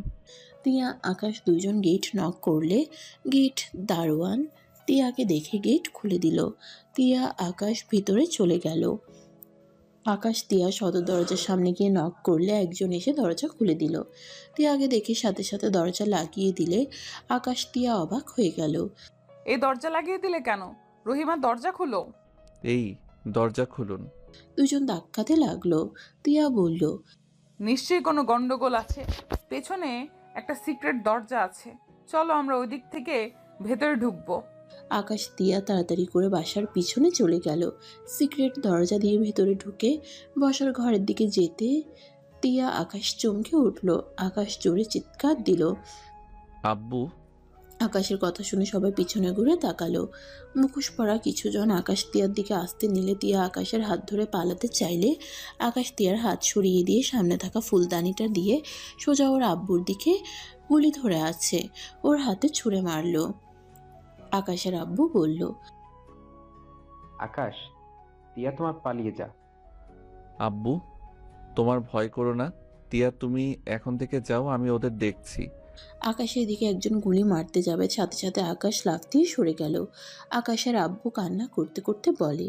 তিয়া আকাশ দুজন গেট নক করলে গেট দারোয়ান তিয়াকে দেখে গেট খুলে দিল। তিয়া আকাশ ভিতরে চলে গেল। আকাশ তিয়া সদর দরজার সামনে গিয়ে নক করলে একজন এসে দরজা খুলে দিল। তিয়াকে দেখে সাথে সাথে দরজা লাগিয়ে দিলে আকাশ তিয়া অবাক হয়ে গেল। এই দরজা লাগিয়ে দিলে কেন? রহিমা দরজা খুলো। এই দরজা খুলুন। দুজন ধাক্কাতে লাগলো। তিয়া বলল, নিশ্চয়ই কোনো গন্ডগোল আছে। পেছনে একটা সিক্রেট দরজা আছে, চলো আমরা ওই দিক থেকে ভেতরে ঢুকবো। আকাশ তিয়া তাড়াতাড়ি করে বাসার পিছনে চলে গেল। সিক্রেট দরজা দিয়ে ভেতরে ঢুকে বসার ঘরের দিকে যেতে তিয়া আকাশ চমকে উঠল। আকাশ জোরে চিৎকার দিল। আব্বু। আকাশের কথা শুনে সবাই পিছনে ঘুরে তাকালো। মুখোশ পরা কিছুজন আকাশ তিয়ার দিকে আসতে নিলে তিয়া আকাশের হাত ধরে পালাতে চাইলে আকাশ তিয়ার হাত সরিয়ে দিয়ে সামনে থাকা ফুলদানিটা দিয়ে সোজা ওর আব্বুর দিকে গুলি ধরে আছে, ওর হাতে ছুঁড়ে মারলো। আকাশের আব্বু বলল, আকাশ, তিয়া তোমার পালিয়ে যা। আব্বু, তোমার ভয় করো না। তিয়া তুমি এখন থেকে যাও, আমি ওদের দেখছি। আকাশের দিকে একজন গুলি মারতে যাবে, সাথে সাথে আকাশ লাফ দিয়ে সরে গেল। আকাশের আব্বু কান্না করতে করতে বলে,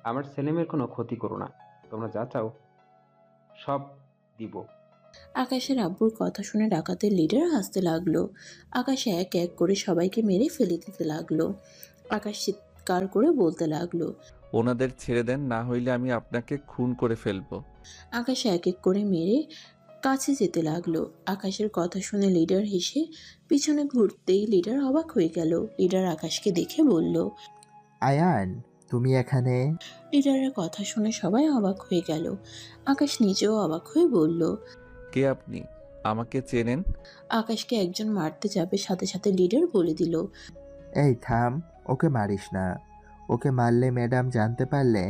আমার ছেলেমেয়ের কোনো ক্ষতি করো না, তোমরা যা চাও সব দিব। আকাশের আব্বুর কথা শুনে ডাকাতের লিডার হাসতে লাগলো। আকাশ এক এক করে সবাইকে মেরে ফেলে দিতে লাগলো। আকাশ চিৎকার করে বলতে লাগলো, ওনাদের ছেড়ে দেন, না হইলে আমি আপনাকে খুন করে ফেলবো। আকাশ এক এক করে মেরে কাছে যেতে লাগলো। আকাশের কথা শুনে লিডার হেসে পিছনে ঘুরতেই লিডার অবাক হয়ে গেল। লিডার আকাশকে দেখে বলল, আয়ান, তুমি এখানে? লিডারের কথা শুনে সবাই অবাক হয়ে গেল। আকাশ নিজেও অবাক হয়ে বলল, কে আপনি? আমাকে চেনেন? আকাশকে একজন মারতে যাবে, সাথে সাথে লিডার বলে দিল, এই থাম, ওকে মারিস না। ওকে মারলে ম্যাডাম জানতে পারলে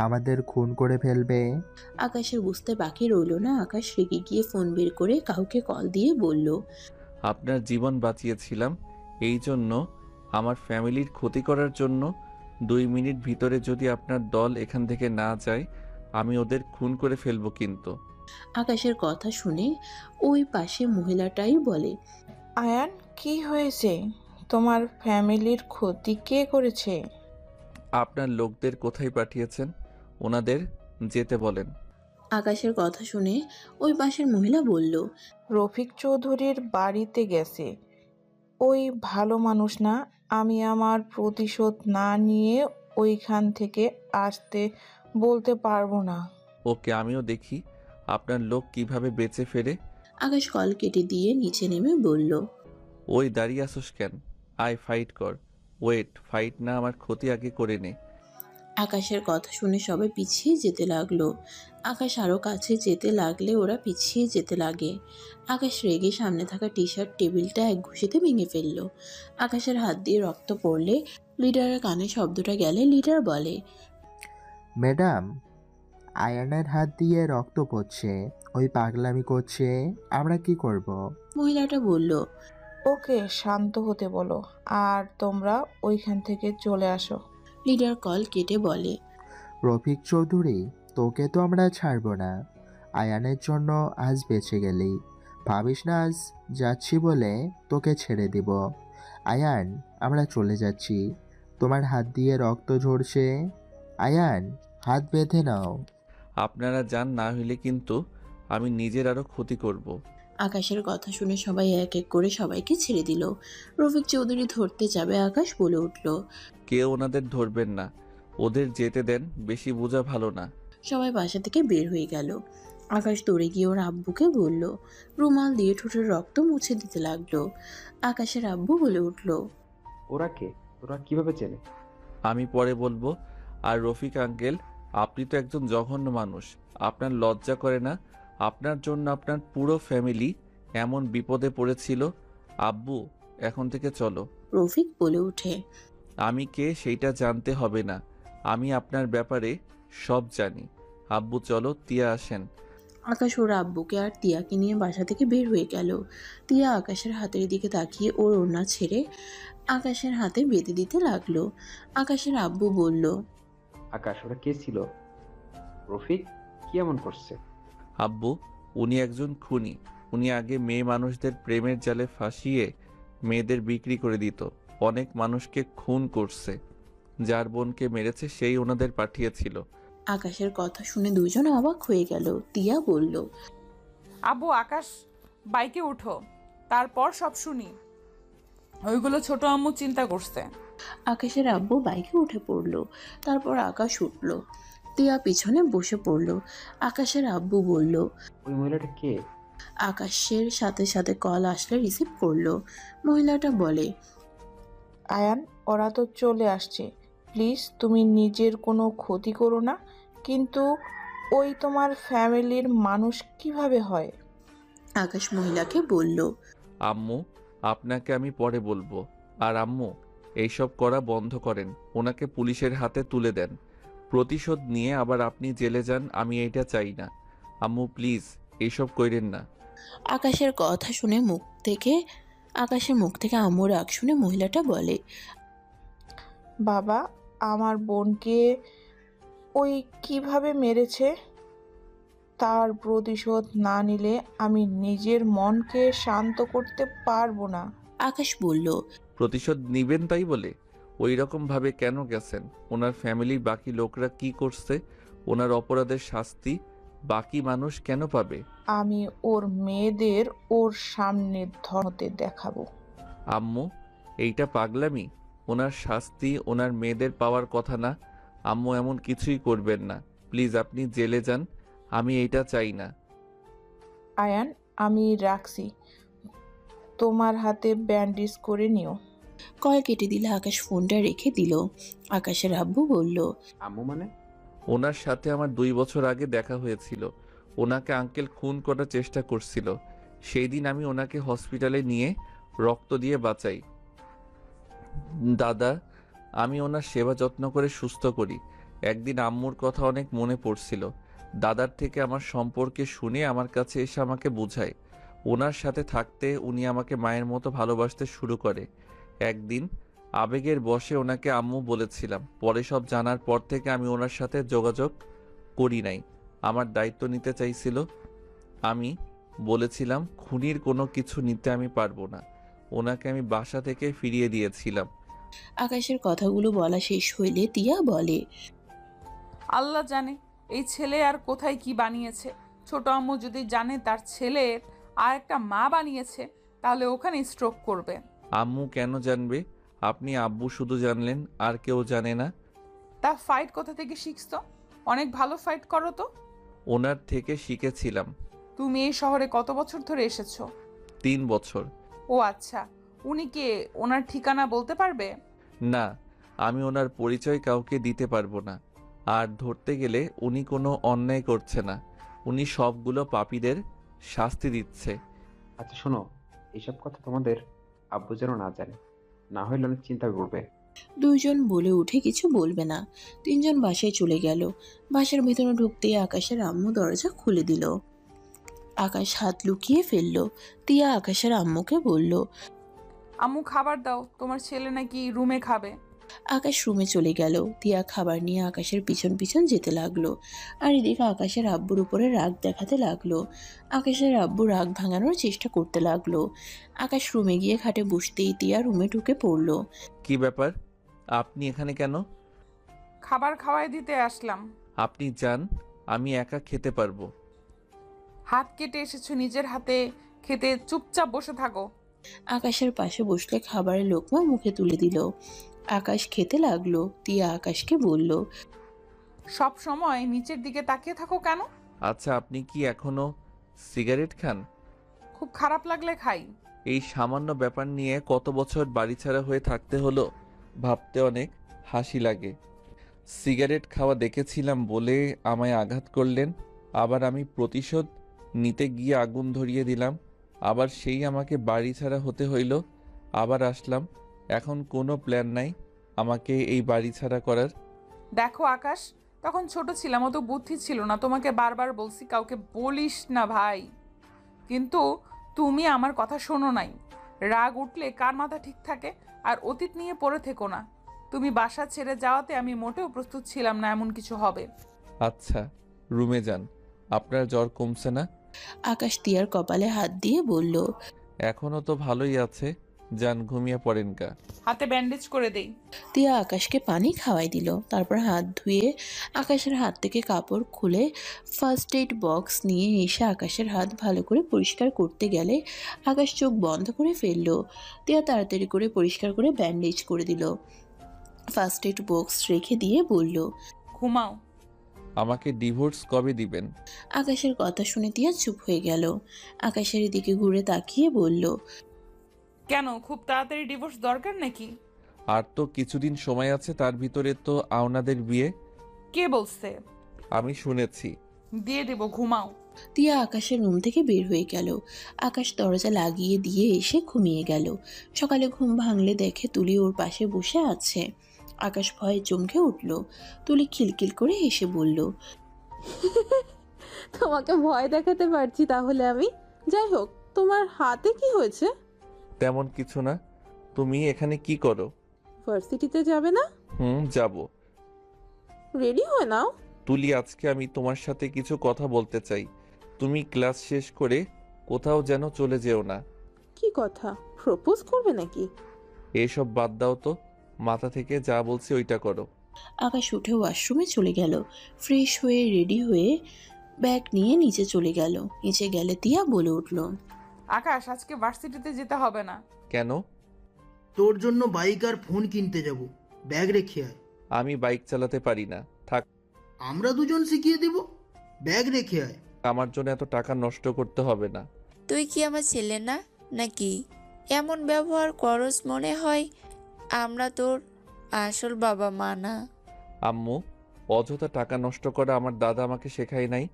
আমাদের খুন করে ফেলবে। আকাশের বুঝতে বাকি রইল না। আকাশ রেগে গিয়ে ফোন বের করে কাউকে কল দিয়ে বলল, আপনার জীবন বাঁচিয়েছিলাম এই জন্য, আমার ফ্যামিলির ক্ষতি করার জন্য। 2 মিনিট ভিতরে যদি আপনার দল এখান থেকে না যায়, আমি ওদের খুন করে ফেলবো কিন্তু। আকাশের কথা শুনে ওই পাশে মহিলাটাই বলে, আয়ান, কি হয়েছে? তোমার ফ্যামিলির ক্ষতি কে করেছে? আপনার লোকদের কোথায় পাঠিয়েছেন? ওনাদের যেতে বলেন। আকাশের কথা শুনে ওই পাশের মহিলা বলল, রফিক চৌধুরীর বাড়িতে গেছে। ওই ভালো মানুষ না। আমি আমার প্রতিশোধ না নিয়ে ওইখান থেকে আসতে বলতে পারবো না। ওকে, আমিও দেখি আপনার লোক কিভাবে বেঁচে ফেরে। আকাশ কল কেটে দিয়ে নিচে নেমে বলল, ওই দাঁড়িয়ে আসোস কেন? আয় ফাইট কর। ওয়েট, ফাইট না, আমার ক্ষতি আগে করে নে। আকাশের কথা শুনে সবাই পিছিয়ে যেতে লাগলো। আকাশ আরও কাছে যেতে লাগলে ওরা পিছিয়ে যেতে লাগে। আকাশ রেগে সামনে থাকা টি শার্ট টেবিলটা এক ঘুষিতে ভেঙে ফেলল। আকাশের হাত দিয়ে রক্ত পড়লে লিডারের কানে শব্দটা গেলে লিডার বলে, ম্যাডাম, আয়ানের হাত দিয়ে রক্ত পড়ছে, ওই পাগলামি করছে, আমরা কি করব? মহিলাটা বলল, ওকে শান্ত হতে বলো, আর তোমরা ওইখান থেকে চলে আসো। লিডার কল কেটে বলে, রফিক চৌধুরী, তোকে তো আমরা ছাড়বো না। আয়ানের জন্য আজ বেঁচে গেলি, ভাবিস না আজ যাচ্ছি বলে তোকে ছেড়ে দিব। আয়ান, আমরা চলে যাচ্ছি। তোমার হাত দিয়ে রক্ত ঝরছে। আয়ান, হাত বেঁধে নাও। আপনারা যান, না হইলে কিন্তু আমি নিজের আরও ক্ষতি করব। আকাশের কথা শুনে সবাই এক এক করে সবাইকে ছেড়ে দিল। রফিক চৌধুরী ধরতে যাবে, আকাশ বলে উঠল, কেউ ওনাদের ধরবেন না, ওদের যেতে দেন, বেশি বোঝা ভালো না। সবাই বাসা থেকে বের হয়ে গেল। আকাশ দৌড়ে গিয়ে ওর আব্বুকে বলল, রুমাল দিয়ে ঠোঁটের রক্ত মুছে দিতে লাগলো। আকাশের আব্বু বলে উঠল, ওরা কে? ওরা কিভাবে চেনে? আমি পরে বলবো। আর রফিক আঙ্কেল, আপনি তো একজন জঘন্য মানুষ। আপনার লজ্জা করে না? আপনার জন্য আপনার পুরো ফ্যামিলি এমন বিপদে পড়েছিল। আব্বু, এখন থেকে চলো। রফিক বলে উঠে, আমি কে সেইটা জানতে হবে না, আমি আপনার ব্যাপারে সব জানি। আব্বু চলো, তিয়া আসেন। আকাশ ওর আব্বুকে আর তিয়াকে নিয়ে বাসা থেকে বের হয়ে গেল। তিয়া আকাশের হাতের দিকে তাকিয়ে ওর ওড়না ছেড়ে আকাশের হাতে বেঁধে দিতে লাগলো। আকাশের আব্বু বলল, আকাশ, ওরা কে ছিল? রফিক কি এমন করছে? আব্বু, উনি একজন খুনি। উনি আগে মেয়ে মানুষদের প্রেমের জালে ফাঁসিয়ে মেয়েদের বিক্রি করে দিত। অনেক মানুষকে খুন করছে। যার বোনকে মেরেছে সেই ওনাদের পাঠিয়েছিল। আকাশের কথা শুনে দুজন অবাক হয়ে গেল। তিয়া বলল, আব্বু, আকাশ বাইকে উঠো, তারপর সব শুনি। ওইগুলো ছোট আম্মু চিন্তা করছে। আকাশের আব্বু বাইকে উঠে পড়ল। তারপর আকাশ উঠল। তিয়া পিছনে বসে পড়ল। আকাশের আব্বু বলল, ওই মহিলাটা কে? আকাশের সাথে সাথে কল আসলে রিসিভ করলো। মহিলাটা বলে, আয়ান, ওরা তো চলে আসছে। প্লিজ তুমি নিজের কোনো ক্ষতি করো না। কিন্তু ওই তোমার ফ্যামিলির মানুষ কিভাবে হয়? আকাশ মহিলাকে বলল, আম্মু, আপনাকে আমি পরে বলবো। আর আম্মু, এইসব করা বন্ধ করেন, ওনাকে পুলিশের হাতে তুলে দেন। প্রতিশোধ নিয়ে আবার আপনি জেলে যান, আমি এইটা চাই না। আম্মু প্লিজ, এইসব কইরেন না। আকাশের কথা শুনে আকাশের মুখ থেকে আম্মুর রাগ শুনে মহিলাটা বলে, বাবা, আমার বোনকে ওই কিভাবে মেরেছে, তার প্রতিশোধ না নিলে আমি নিজের মনকে শান্ত করতে পারবো না। আকাশ বলল, প্রতিশোধ নিবেন তাই বলে ওই রকম ভাবে কেন গেছেন? ওনার ফ্যামিলির বাকি লোকরা কি করছে? ওনার অপরাধের শাস্তি বাকি মানুষ কেন পাবে? আমি ওর মেয়েদের ওর সামনে ধরতে দেখাবো। আম্মু, এইটা পাগলামি। ওনার শাস্তি ওনার মেয়েদের পাওয়ার কথা না। আম্মু এমন কিছুই করবেন না, প্লিজ আপনি জেলে যান, আমি এইটা চাই না। আয়ান, আমি রাখছি, তোমার হাতে ব্যান্ডেজ করে নিও। কল কেটে দিলে আকাশ ফোনটা রেখে দিল। আকাশের আব্বু বলল, আম্মু মানে? ওনার সাথে আমার 2 বছর আগে দেখা হয়েছিল। ওনাকে আঙ্কেল খুন করার চেষ্টা করছিল, সেই দিন আমি ওনাকে হসপিটালে নিয়ে রক্ত দিয়ে বাঁচাই। দাদা, আমি ওনার সেবা যত্ন করে সুস্থ করি। একদিন আম্মুর কথা অনেক মনে পড়ছিল। দাদার থেকে আমার সম্পর্কে শুনে আমার কাছে এসে আমাকে বোঝায়। ওনার সাথে থাকতে উনি আমাকে মায়ের মতো ভালোবাসতে শুরু করে। একদিন আবেগের বশে ওনাকে আম্মু বলেছিলাম। পরে সব জানার পর থেকে আমি ওনার সাথে যোগাযোগ করি নাই। আমার দায়িত্ব নিতে চাইছিল। আমি বলেছিলাম খুনির কোনো কিছু নিতে আমি পারবো না। ওনাকে আমি বাসা থেকে ফিরিয়ে দিয়েছিলাম। আকাশের কথাগুলো বলা শেষ হইলে তিয়া বলে, আল্লাহ জানে এই ছেলে আর কোথায় কি বানিয়েছে। ছোট আম্মু যদি জানে তার ছেলের আর একটা মা বানিয়েছে, তাহলে ওখানে স্ট্রোক করবে। আম্মু কেন জানবে? আপনি আব্বু শুধু জানলেন, আর কেউ জানে না? তা ফাইট কোথা থেকে শিখছো? অনেক ভালো ফাইট করো তো। ওনার থেকে শিখেছিলাম। তুমি এই শহরে কত বছর ধরে এসেছো? 3 বছর। ও আচ্ছা, উনি কে? ওনার ঠিকানা বলতে পারবে? না, আমি ওনার পরিচয় কাউকে দিতে পারবো না। আর ধরতে গেলে উনি কোনো অন্যায় করছে না। উনি সবগুলো পাপীদের শাস্তি দিচ্ছে। আচ্ছা শোনো, এইসব কথা তোমাদের আব্বু যেন না জানে, না হলে অনেক চিন্তা করবে। দুইজন বলে উঠে কিছু বলবে না। তিনজন বাসায় চলে গেল। বাসার ভেতরে ঢুকতেই আকাশের আম্মু দরজা খুলে দিল। আকাশ হাত লুকিয়ে ফেলল। তিয়া আকাশের আম্মুকে বলল, আম্মু খাবার দাও, তোমার ছেলে নাকি রুমে খাবে। আকাশ রুমে চলে গেল। তিয়া খাবার নিয়ে আকাশের পিছন পিছন যেতে লাগলো। আর এদিকে আকাশের আব্বুর উপরে রাগ দেখাতে লাগলো। আকাশের আব্বু রাগ ভাঙানোর চেষ্টা করতে লাগলো। আকাশ রুমে গিয়ে খাটে বসতেই তিয়া রুমে ঢুকে পড়লো। কি ব্যাপার? আপনি এখানে কেন? খাবার খাওয়াই দিতে আসলাম। আপনি যান, আমি একা খেতে পারবো। হাত কেটে এসেছো নিজের হাতে খেতে, চুপচাপ বসে থাকো। আকাশের পাশে বসলে খাবারের লোকমা মুখে তুলে দিল। আকাশ খেতে লাগলো। তিয়া আকাশকে বলল, সব সময় নিচের দিকে তাকিয়ে থাকো কেন? আচ্ছা, আপনি কি এখনো সিগারেট খান? খুব খারাপ লাগলে খাই। এই সামান্য ব্যাপার নিয়ে কত বছর বাড়িছাড়া হয়ে থাকতে হলো, ভাবতে অনেক হাসি লাগে। সিগারেট খাওয়া দেখেছিলাম বলে আমায় আঘাত করলেন, আবার আমি প্রতিশোধ নিতে গিয়ে আগুন ধরিয়ে দিলাম, আবার সেই আমাকে বাড়িছাড়া হতে হইল। আবার আসলাম। এখন কোনো প্ল্যান নাই আমাকে এই বাড়িছাড়া করার। দেখো আকাশ, তখন ছোট ছিলাম, অত বুদ্ধি ছিল না। তোমাকে বারবার বলছি কাউকে বলিস না ভাই, কিন্তু তুমি আমার কথা শোনো নাই। রাগ উঠলে কার মাথা ঠিক থাকে? আর অতীত নিয়ে পড়ে থেকো না। তুমি বাসা ছেড়ে যাওয়াতে আমি মোটেও প্রস্তুত ছিলাম না এমন কিছু হবে। আচ্ছা, রুমে যান। আপনার জ্বর কমছে না? আকাশ তিয়ার কপালে হাত দিয়ে বলল, এখনো তো ভালোই আছে, যান ঘুমিয়ে পড়েন গা। হাতে ব্যান্ডেজ করে দেই। তিয়া আকাশকে পানি খাওয়াই দিল। তারপর হাত ধুয়ে আকাশের হাত থেকে কাপড় খুলে ফার্স্ট এইড বক্স নিয়ে এসে আকাশের হাত ভালো করে পরিষ্কার করতে গেলে আকাশ চোখ বন্ধ করে ফেলল। তিয়া তাড়াতাড়ি করে পরিষ্কার করে ব্যান্ডেজ করে দিল। ফার্স্ট এইড বক্স রেখে দিয়ে বলল, ঘুমাও। আমাকে ডিভোর্স কবে দিবেন? আকাশের কথা শুনে তিয়া চুপ হয়ে গেল। আকাশের দিকে ঘুরে তাকিয়ে বলল, কেন, খুব তাড়াতাড়ি ডিভোর্স দরকার নাকি? আর তো কিছুদিন সময় আছে, তার ভিতরে তো আপনাদের বিয়ে। কে বলছে? আমি শুনেছি। দিয়ে দেব, ঘুমাও। তিয়া আকাশের রুম থেকে বের হয়ে গেল। আকাশ দরজা লাগিয়ে দিয়ে এসে ঘুমিয়ে গেল। সকালে ঘুম ভাঙলে দেখে তুলি ওর পাশে বসে আছে। আকাশ ভয়ে চমকে উঠল। তুলি খিলখিল করে এসে বলল, তোমাকে ভয় দেখাতে পারছি তাহলে আমি? যাই হোক, তোমার হাতে কি হয়েছে? তেমন কিছু না। তুমি এখানে কি করো? ভার্সিটিতে যাবে না? যাব। রেডি হয়ে নাও। তুলি, আজকে আমি তোমার সাথে কিছু কথা বলতে চাই। তুমি ক্লাস শেষ করে কোথাও যেন চলে যেও না। কি কথা? প্রপোজ করবে নাকি? এসব বাদ দাও তো, মাথা থেকে যা বলছি ওইটা করো। আকাশ উঠে ওয়াশরুমে চলে গেল। ফ্রেশ হয়ে রেডি হয়ে ব্যাগ নিয়ে নিচে চলে গেল। নিচে গেলে তিয়া বলে উঠল, আকাশ, আজকে ভার্সিটিতে যেতে হবে না। কেন? তোর জন্য বাইক আর ফোন কিনতে যাব, ব্যাগ রেখে আয়। আমি বাইক চালাতে পারি না, থাক। আমরা দুজন শিখিয়ে দেব, ব্যাগ রেখে আয়। আমার জন্য এত টাকা নষ্ট করতে হবে না। তুই কি আমার ছেলে না নাকি? এমন ব্যবহার করস মনে হয় আমরা তোর আসল বাবা মা না। আম্মু, অযথা টাকা নষ্ট করা আমার দাদা আমাকে শেখায় নাই।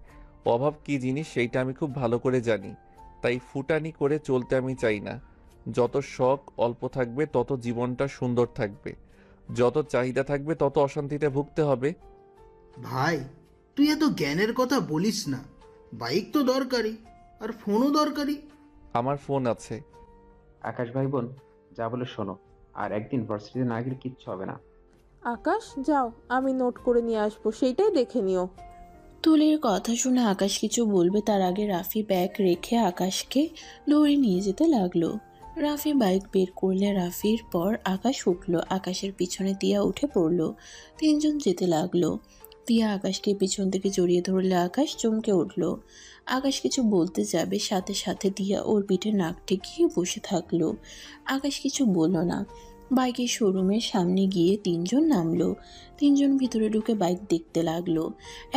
অভাব কি জিনিস সেইটা আমি খুব ভালো করে জানি। তাই ফুটানি করে চলতে আমি চাই না। যত শখ অল্প থাকবে তত জীবনটা সুন্দর থাকবে, যত চাহিদা থাকবে তত অশান্তিতে ভুগতে হবে। ভাই, তুই এত জ্ঞানের কথা বলিস না। বাইক তো দরকারি, আর ফোনও দরকারি। আমার ফোন আছে। আকাশ ভাই বোন, যা বলে শোনো, আর একদিন ভার্সিটিতে না গেলে কিচ্ছু হবে না। আকাশ যাও, আমি নোট করে নিয়ে আসবো, সেইটাই দেখে নিও। তুলির কথা শুনে আকাশ কিছু বলবে তার আগে রাফি ব্যাগ রেখে আকাশকে দৌড়ে নিয়ে যেতে লাগলো। রাফি বাইক বের করলে রাফির পর আকাশ উঠল, আকাশের পিছনে তিয়া উঠে পড়ল। তিনজন যেতে লাগলো। তিয়া আকাশকে পিছন থেকে জড়িয়ে ধরলে আকাশ চমকে উঠল। আকাশ কিছু বলতে যাবে, সাথে সাথে তিয়া ওর পিঠে নাক ঠেকিয়ে বসে থাকলো। আকাশ কিছু বলল না। বাইকের শোরুমের সামনে গিয়ে তিনজন নামলো। তিনজন ভিতরে ঢুকে বাইক দেখতে লাগলো।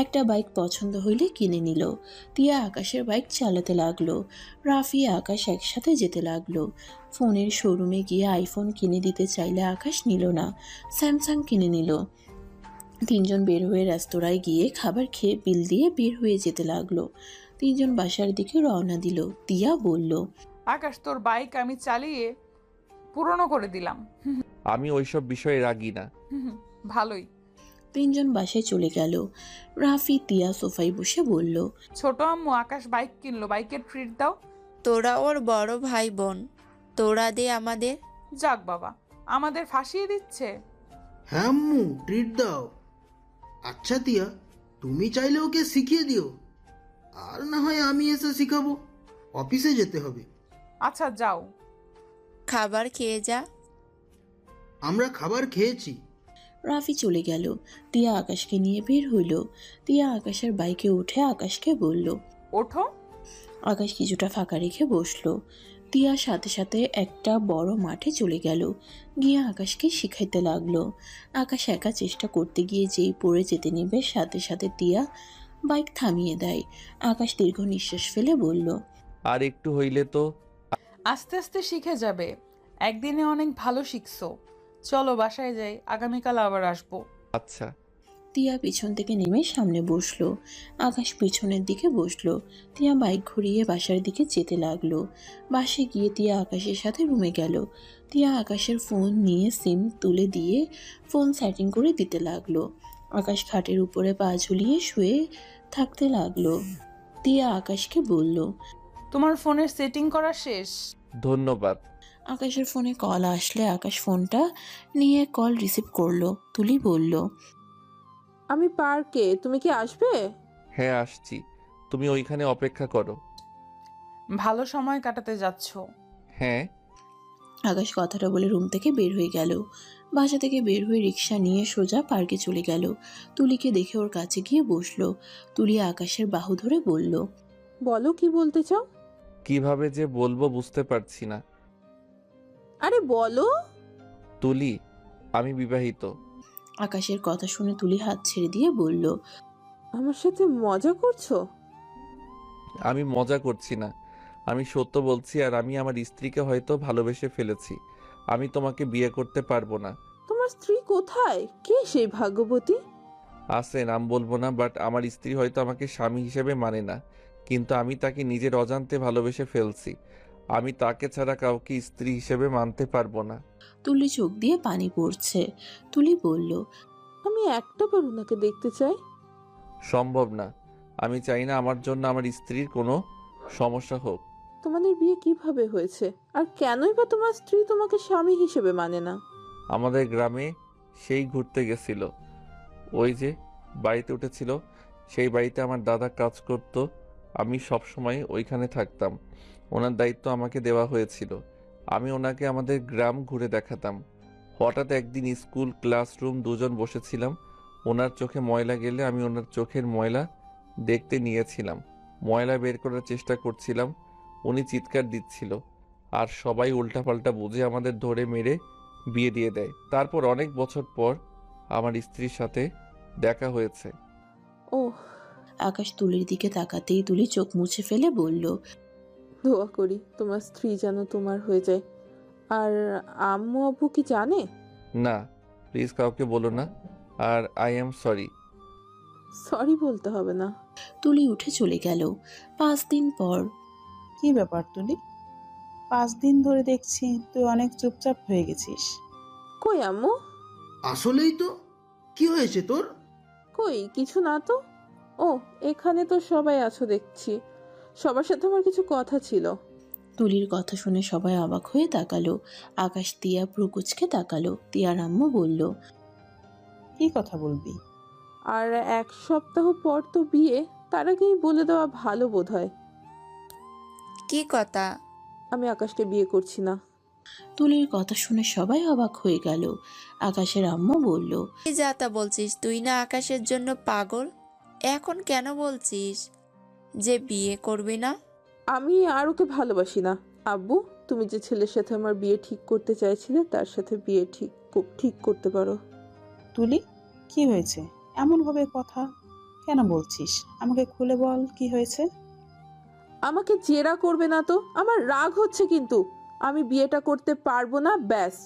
একটা বাইক পছন্দ হইলে কিনে নিল। তিয়া আকাশের বাইক চালাতে লাগলো। রাফি আকাশ একসাথে যেতে লাগলো। ফোনের শোরুমে গিয়ে আইফোন কিনে দিতে চাইলে আকাশ নিল না, স্যামসাং কিনে নিল। তিনজন বের হয়ে রেস্তোরাঁয় গিয়ে খাবার খেয়ে বিল দিয়ে বের হয়ে যেতে লাগলো। তিনজন বাসার দিকে রওনা দিল। তিয়া বলল, আকাশ, তোর বাইক আমি চালিয়ে পুরনো করে দিলাম। আমি ওইসব বিষয়ে রাগি না। ভালোই। তিনজন বাসায় চলে গেল। রাফি তিয়া সোফায় বসে বলল, ছোট আম্মু আকাশ বাইক কিনলো, বাইকের ট্রিট দাও। তোরা ওর বড় ভাই বোন, তোরা দে আমাদের। যাক বাবা, আমাদের ফাঁসিয়ে দিচ্ছে। হ্যাঁ আম্মু, ট্রিট দাও। আচ্ছা তিয়া, তুমি চাইলে ওকে শিখিয়ে দিও, আর না হয় আমি এসে শিখাবো। অফিসে যেতে হবে। আচ্ছা যাও। খাবার খেয়ে যা। আমরা খাবার খেয়েছি। রাফি চলে গেল। তিয়া আকাশকে নিয়ে বের হইল। তিয়া আকাশের বাইকে উঠে আকাশকে বলল, ওঠো। আকাশ কিছুটা ফাঁকা রেখে বসলো। তিয়ার সাথে সাথে একটা বড় মাঠে চলে গেল। গিয়ে আকাশকে শিখাইতে লাগলো। আকাশ একা চেষ্টা করতে গিয়ে যেই পড়ে যেতে নেবে, সাথে সাথে তিয়া বাইক থামিয়ে দেয়। আকাশ দীর্ঘ নিঃশ্বাস ফেলে বলল, আর একটু হইলে তো। আস্তে আস্তে শিখে যাবে, একদিনে অনেক ভালো শিখছো। চলো বাসায় যাই, আগামীকাল আবার আসবো। আচ্ছা। তিয়া পিছন থেকে নেমে সামনে বসলো। আকাশ পিছনের দিকে বসলো। তিয়া বাইক ঘুরিয়ে বাসার দিকে যেতে লাগলো। বাসে গিয়ে তিয়া আকাশের সাথে রুমে গেল। তিয়া আকাশের ফোন নিয়ে সিম তুলে দিয়ে ফোন সেটিং করে দিতে লাগলো। আকাশ খাটের উপরে পা ঝুলিয়ে শুয়ে থাকতে লাগলো। তিয়া আকাশকে বলল, তোমার ফোনের সেটিং করা শেষ। ধন্যবাদ। আকাশের ফোনে কল আসলে আকাশ ফোনটা নিয়ে কল রিসিভ করলো। তুলি বলল, আমি পার্কে, তুমি কি আসবে? হ্যাঁ আসছি, তুমি ওইখানে অপেক্ষা করো। ভালো সময় কাটাতে যাচ্ছ। হ্যাঁ। আকাশ কথাটা বলে রুম থেকে বের হয়ে গেল। বাসা থেকে বের হয়ে রিক্সা নিয়ে সোজা পার্কে চলে গেল। তুলিকে দেখে ওর কাছে গিয়ে বসলো। তুলি আকাশের বাহু ধরে বলল, বলো, কি বলতে চাও? কিভাবে যে বলবো বুঝতে পারছি না। আরে বলো। তুলি, আমি বিবাহিত। আকাশের কথা শুনে তুলি হাত ছেড়ে দিয়ে বলল, আমার সাথে মজা করছো? আমি মজা করছি না, আমি সত্য বলছি। আর আমি আমার স্ত্রীকে হয়তো ভালোবেসে ফেলেছি। আমি তোমাকে বিয়ে করতে পারবো না। তোমার স্ত্রী কোথায়? কে সেই ভাগ্যবতী? আছে, নাম বলবো না, বাট আমার স্ত্রী হয়তো আমাকে স্বামী হিসেবে মানে না, কিন্তু আমি তাকে নিজের অজান্তে ভালোবেসে ফেলছি। আমি তাকে ছাড়া কাউকে স্ত্রী হিসেবে মানতে পারবো না। তুলি চোখ দিয়ে পানি পড়ছে। তুলি বলল, আমি একটাবার ওনাকে দেখতে চাই। সম্ভব না। আমি চাই না আমার জন্য আমার স্ত্রীর কোনো সমস্যা হোক। তোমাদের বিয়ে কিভাবে হয়েছে, আর কেনই বা তোমার স্ত্রী তোমাকে স্বামী হিসেবে মানে না? আমাদের গ্রামে সেই ঘুরতে গেছিল, ওই যে বাড়িতে উঠেছিল, সেই বাড়িতে আমার দাদা কাজ করত। আমি সব সময় ওইখানে থাকতাম, ওনার দায়িত্ব আমাকে দেওয়া হয়েছিল। আমি ওনাকে আমাদের গ্রাম ঘুরে দেখাতাম। হঠাৎ একদিন স্কুল ক্লাসরুম দুজন বসেছিলাম, ওনার চোখে ময়লা গেলে আমি ওনার চোখের ময়লা দেখতে নিয়েছিলাম। ময়লা বের করার চেষ্টা করছিলাম, উনি চিৎকার দিচ্ছিল, আর সবাই উল্টাপাল্টা বুঝে আমাদের ধরে মেরে বিয়ে দিয়ে দেয়। তারপর অনেক বছর পর আমার স্ত্রীর সাথে দেখা হয়েছে। ওহ। আকাশ তুলির দিকে তাকাতেই তুলি চোখ মুছে ফেলে বলল, দোয়া করি তোমার স্ত্রী যেন তোমার হয়ে যায়। আর আম্মু আব্বু কি জানে? না, প্লিজ কাউকে বলো না। আর আই এম সরি। সরি বলতে হবে না। তুলি উঠে চলে গেল। 5 দিন পর কি ব্যাপার তুলি? 5 দিন ধরে দেখছি তুই অনেক চুপচাপ হয়ে গেছিস। কই আম্মু? আসলেই তো, কি হয়েছে তোর? কই কিছু না তো। ও, এখানে তো সবাই আছো দেখছি। সবার সাথে আমার কিছু কথা ছিল। তুলির কথা শুনে সবাই অবাক হয়ে তাকালো। আকাশ তিয়া ভ্রুকুচকে তাকালো। তিয়ার আম্মু বলল, কি কথা বলবি? আর 1 সপ্তাহ পর তো বিয়ে, তার আগেই বলে দেওয়া ভালো বোধ হয়। কি কথা? আমি আকাশকে বিয়ে করছি না। তুলির কথা শুনে সবাই অবাক হয়ে গেল। আকাশের আম্মু বলল, কি যা তা বলছিস? তুই না আকাশের জন্য পাগল, এখন কেন বলছিস যে বিয়ে করবি না? আমি আর ওকে ভালোবাসি না। আব্বু, তুমি যে ছেলের সাথে আমার বিয়ে ঠিক করতে চাইছিলে তার সাথে বিয়ে ঠিক করতে পারো। তুলি, কি হয়েছে? এমনভাবে কথা কেন বলছিস? আমাকে খুলে বল, কি হয়েছে? আমাকে জেরা করবে না তো, আমার রাগ হচ্ছে কিন্তু। আমি বিয়েটা করতে পারবো না, ব্যাস।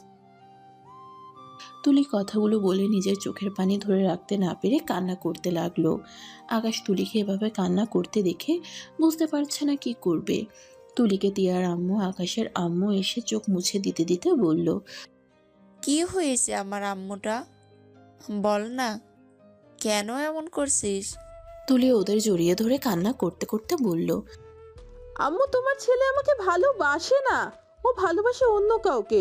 তুলি কথাগুলো বলে নিজের চোখের পানি ধরে রাখতে না পেরে কান্না করতে লাগলো। আকাশ তুলিকে এভাবে কান্না করতে দেখে বুঝতে পারছে না কি করবে। তুলিকে তিয়ার আম্মু, আকাশের আম্মু এসে চোখ মুছে দিতে দিতে বলল, কি হয়েছে আমার আম্মুটা? বল না, কেন এমন করছিস? তুলি ওদের জড়িয়ে ধরে কান্না করতে করতে বলল, আম্মু, তোমার ছেলে আমাকে ভালোবাসে না, ও ভালোবাসে অন্য কাউকে।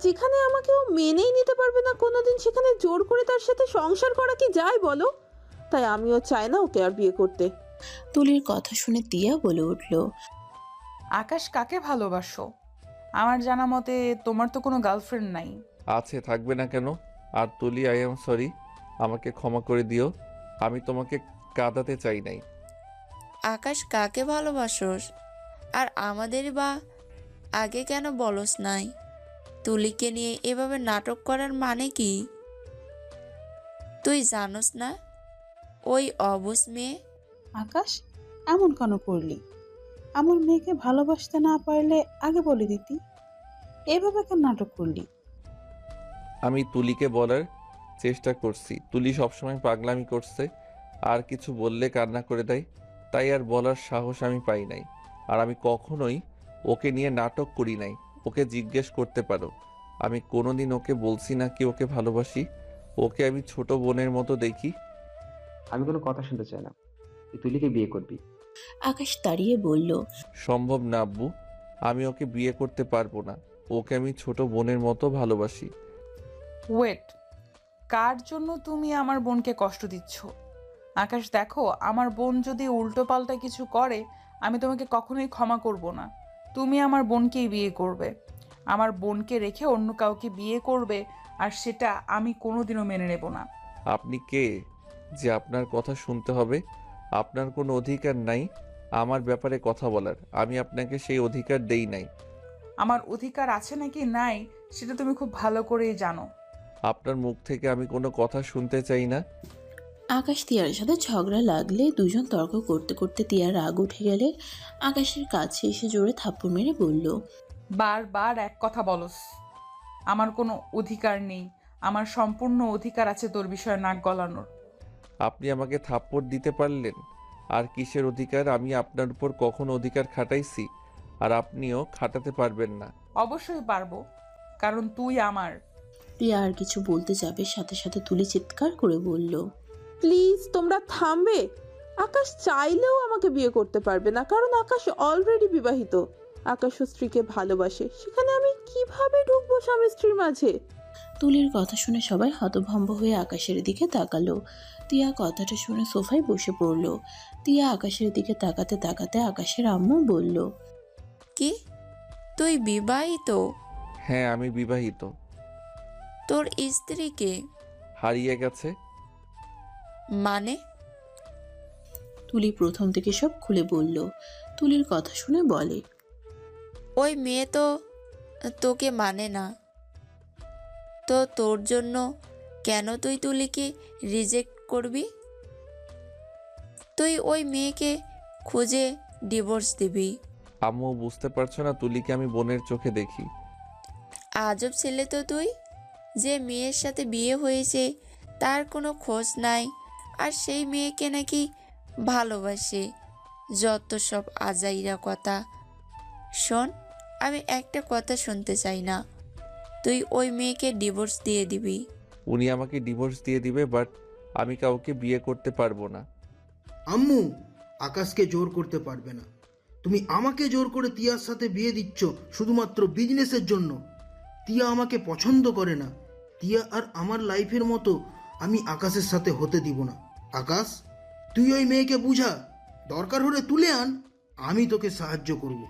যেখানে আমাকে ও মেনেই নিতে পারবে না কোনোদিন, সেখানে জোর করে তার সাথে সংসার করা কি যায় বলো? তাই আমিও চাই না ওকে আর বিয়ে করতে। তুলির কথা শুনে তিয়া বলে উঠল, আকাশ কাকে ভালোবাসো? আমার জানা মতে তোমার তো কোনো গার্লফ্রেন্ড নাই। আছে, থাকবে না কেন? আর তুলি, আই এম সরি, আমাকে ক্ষমা করে দিও। আমি তোমাকে কাঁদাতে চাই নাই। আকাশ কাকে ভালোবাসোস? আর আমাদের বা আগে কেন বলস নাই? তুলিকে নিয়ে এভাবে নাটক করার মানে কি? তুই জানোস না ওই অবুঝ মেয়ে? আকাশ, এমন কেন করলি? আমার মেয়েকে ভালোবাসতে না পারলে আগে বলে দিতি। এভাবে কেন নাটক করলি? আমি তুলিকে বলার চেষ্টা করছি। তুলি সবসময় পাগলামি করছে, আর কিছু বললে কান্না করে দেয়, তাই আর বলার সাহস আমি পাই নাই। আর আমি কখনোই ওকে নিয়ে নাটক করি নাই। ওকে জিজ্ঞেস করতে পারো, আমি কোনোদিন ওকে বলছি না কি ওকে ভালোবাসি। ওকে আমি ছোট বোনের মতো দেখি। আমি কোনো কথা শুনতে চাই না, তুই তুলিকে বিয়ে করবি। আকাশ দাঁড়িয়ে বলল, সম্ভব না আব্বু, আমি ওকে বিয়ে করতে পারবো না। ওকে আমি ছোট বোনের মতো ভালোবাসি। ওয়েট, কার জন্য তুমি আমার বোনকে কষ্ট দিচ্ছ? আকাশ দেখো, আমার বোন যদি উল্টোপাল্টা কিছু করে আমি তোমাকে কখনোই ক্ষমা করব না। তুমি আমার বোনকেই বিয়ে করবে, আমার বোনকে রেখে অন্য কাউকে বিয়ে করবে, আর সেটা আমি কোনোদিনও মেনে নেব না। আপনি কে যে আপনার কথা শুনতে হবে? আপনার কোনো অধিকার নাই আমার ব্যাপারে কথা বলার। আমি আপনাকে সেই অধিকার দেই নাই। আমার অধিকার আছে নাকি নাই সেটা তুমি খুব ভালো করেই জানো। আপনার মুখ থেকে আমি কোনো কথা শুনতে চাই না। আকাশ তিয়ার সাথে ঝগড়া লাগলে দুজন তর্ক করতে করতে তিয়ার রাগ উঠে গেলে আকাশের কাছে এসে জোরে থাপ্পড় মেরে বলল, বারবার এক কথা বলস। আমার কোনো অধিকার নেই, আমার সম্পূর্ণ অধিকার আছে তোর বিষয়ে নাক গলানোর। আপনি আমাকে থাপ্পড় দিতে পারলেন? আর কিসের অধিকার? আমি আপনার উপর কখনো অধিকার খাটাইছি? আর আপনিও খাটাতে পারবেন না। অবশ্যই পারবো, কারণ তুই আমার। তিয়া আর কিছু বলতে যাবে, সাথে সাথে তুলি চিৎকার করে বলল, প্লিজ তোমরা থামবে। আকাশ চাইলেও আমাকে বিয়ে করতে পারবে না, কারণ আকাশ অলরেডি বিবাহিত। আকাশ ও স্ত্রীকে ভালোবাসে, সেখানে আমি কিভাবে ঢুকবো স্বামী স্ত্রীর মাঝে? তুলির কথা শুনে সবাই হতভম্ব হয়ে আকাশের দিকে তাকালো। তিয়া কথাটা শুনে সোফায় বসে পড়ল। তিয়া আকাশের দিকে তাকাতে তাকাতে আকাশের আম্মু বলল, কি তুই বিবাহিত? হ্যাঁ, আমি বিবাহিত। তোর স্ত্রীকে? হারিয়ে গেছে। মানে? তুলি প্রথম থেকে সব খুলে বলল। তুলির কথা শুনে বলে, ওই মেয়ে তো তোকে মানে না, তো তোর জন্য কেন তুই তুলিকে রিজেক্ট করবি? তুই ওই মেয়েকে খুঁজে ডিভোর্স দিবি। আম্মু, বুঝতে পারছো না? তুলিকে আমি বোনের চোখে দেখি। আজব ছেলে তো তুই, যে মেয়ের সাথে বিয়ে হয়েছে তার কোনো খোঁজ নাই, আর সেই মেয়েকে নাকি ভালোবাসে। যত সব আজাইরা কথা। শোন, আমি একটা কথা শুনতে চাই না। তুই ওই মেয়েকে ডিভোর্স দিয়ে দিবি। উনি আমাকে ডিভোর্স দিয়ে দিবে, বাট আমি কাউকে বিয়ে করতে পারবো না। আম্মু, আকাশকে জোর করতে পারবে না। তুমি আমাকে জোর করে তিয়ার সাথে বিয়ে দিচ্ছ শুধুমাত্র বিজনেসের জন্য। তিয়া আমাকে পছন্দ করে না। তিয়া আর আমার লাইফের মতো আমি আকাশের সাথে হতে দিব না। আকাশ, তুই ওই মেয়েকে বুঝা, দরকার হলে তুলে আন, আমি তোকে সাহায্য করব।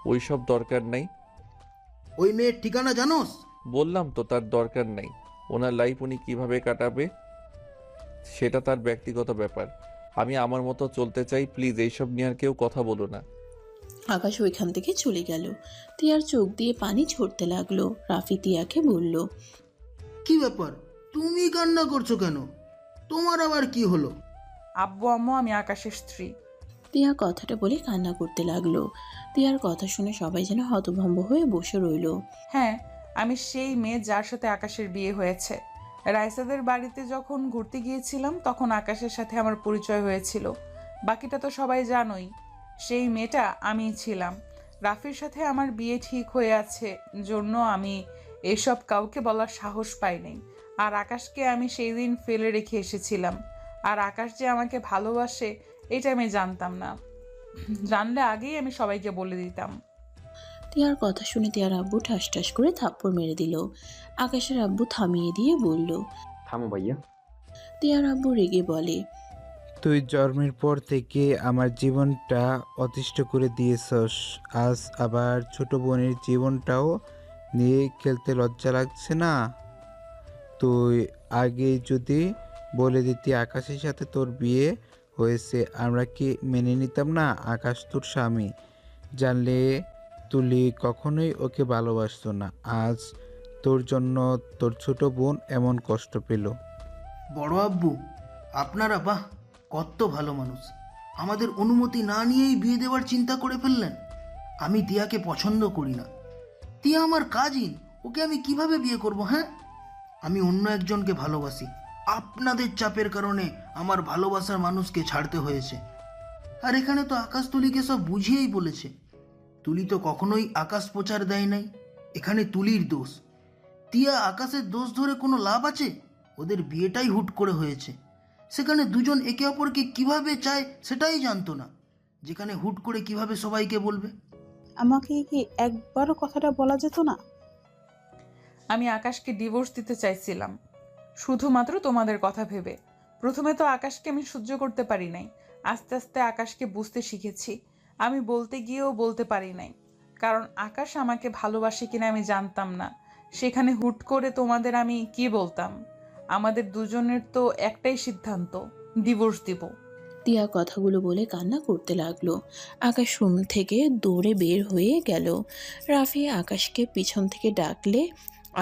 ওই সব দরকার নাই। ওই মেয়ের ঠিকানা জানোস? বললাম তো তার দরকার নাই। ওনার লাইফ উনি কিভাবে কাটাবে সেটা তার ব্যক্তিগত ব্যাপার। আমি আমার মতো চলতে চাই। প্লিজ এইসব নিয়ে আর কেউ কথা বলো না। আকাশ ওইখান থেকে চলে গেল। তিয়ার চোখ দিয়ে পানি ঝরতে লাগলো। রাফি তিয়াকে বলল, কি ব্যাপার, তুমি কান্না করছো কেন? তোমার আবার কি হলো? আব্বু আম্মু, আমি আকাশের স্ত্রী। তিয়া কথাটা বলে কান্না করতে লাগলো। তিয়ার কথা শুনে সবাই যেন হতভম্ব হয়ে বসে রইল। হ্যাঁ, আমি সেই মেয়ে যার সাথে আকাশের বিয়ে হয়েছে। রাইসাদের বাড়িতে যখন ঘুরতে গিয়েছিলাম তখন আকাশের সাথে আমার পরিচয় হয়েছিল। বাকিটা তো সবাই জানোই। সেই মেয়েটা আমিই ছিলাম। রাফির সাথে আমার বিয়ে ঠিক হয়ে আছে জন্য আমি এসব কাউকে বলার সাহস পাইনি। আর আকাশকে আমি সেই দিন ফেলে রেখে এসেছিলাম। আর আকাশ যে আমাকে ভালোবাসে এটা আমি জানতাম না। জানলে আগেই আমি সবাইকে বলে দিতাম। তিয়ার কথা শুনে তিয়ার আব্বু ঠাস ঠাস করে থাপ্পড় মেরে দিল। আকাশের আব্বু থামিয়ে দিয়ে বলল, থামো ভাইয়া। তিয়ার আব্বু রেগে বলে, তুই জন্মের পর থেকে আমার জীবনটা অতিষ্ঠ করে দিয়েছস, আজ আবার ছোট বোনের জীবনটাও নিয়ে খেলতে লজ্জা লাগছে না? তুই আগে যদি বলে দিতি আকাশের সাথে তোর বিয়ে হয়েছে, আমরা কি মেনে নিতাম না? আকাশ তোর স্বামী, জানলে তুলি কখনোই ওকে ভালোবাসতো না। আজ তোর জন্য তোর ছোট বোন এমন কষ্ট পেল। বড় আব্বু, আপনারা বাহ, কত ভালো মানুষ। আমাদের অনুমতি না নিয়েই বিয়ে দেওয়ার চিন্তা করে ফেললেন। আমি তিয়াকে পছন্দ করি না। তিয়া আমার কাজিন, ওকে আমি কিভাবে বিয়ে করব? হ্যাঁ, আমি অন্য একজনকে ভালোবাসি। আপনাদের চাপের কারণে আমার ভালোবাসার মানুষকে ছাড়তে হয়েছে। আর এখানে তো আকাশ তুলিকে সব বুঝিয়েই বলেছে। তুলি তো কখনোই আকাশ প্রচার দেয় নাই। এখানে তুলির দোষ। তিয়া আকাশের দোষ ধরে কোনো লাভ আছে? ওদের বিয়েটাই হুট করে হয়েছে। সেখানে দুজন একে অপরকে কিভাবে চায় সেটাই জানতো না, যেখানে হুট করে কিভাবে সবাইকে বলবে। আমাকে কি একবারও কথাটা বলা যেত না? আমি আকাশকে ডিভোর্স দিতে চাইছিলাম শুধুমাত্র তোমাদের কথা ভেবে। প্রথমে তো আকাশকে আমি সহ্য করতে পারি নাই। আস্তে আস্তে আকাশকে বুঝতে শিখেছি। আমি বলতে গিয়েও বলতে পারি নাই, কারণ আকাশ আমাকে ভালোবাসে কিনা আমি জানতাম না। সেখানে হুট করে তোমাদের আমি কি বলতাম? আমাদের দুজনের তো একটাই সিদ্ধান্ত, ডিভোর্স দিব। তিয়া কথাগুলো বলে কান্না করতে লাগলো। আকাশ রুম থেকে দৌড়ে বের হয়ে গেল। রাফি আকাশকে পিছন থেকে ডাকলে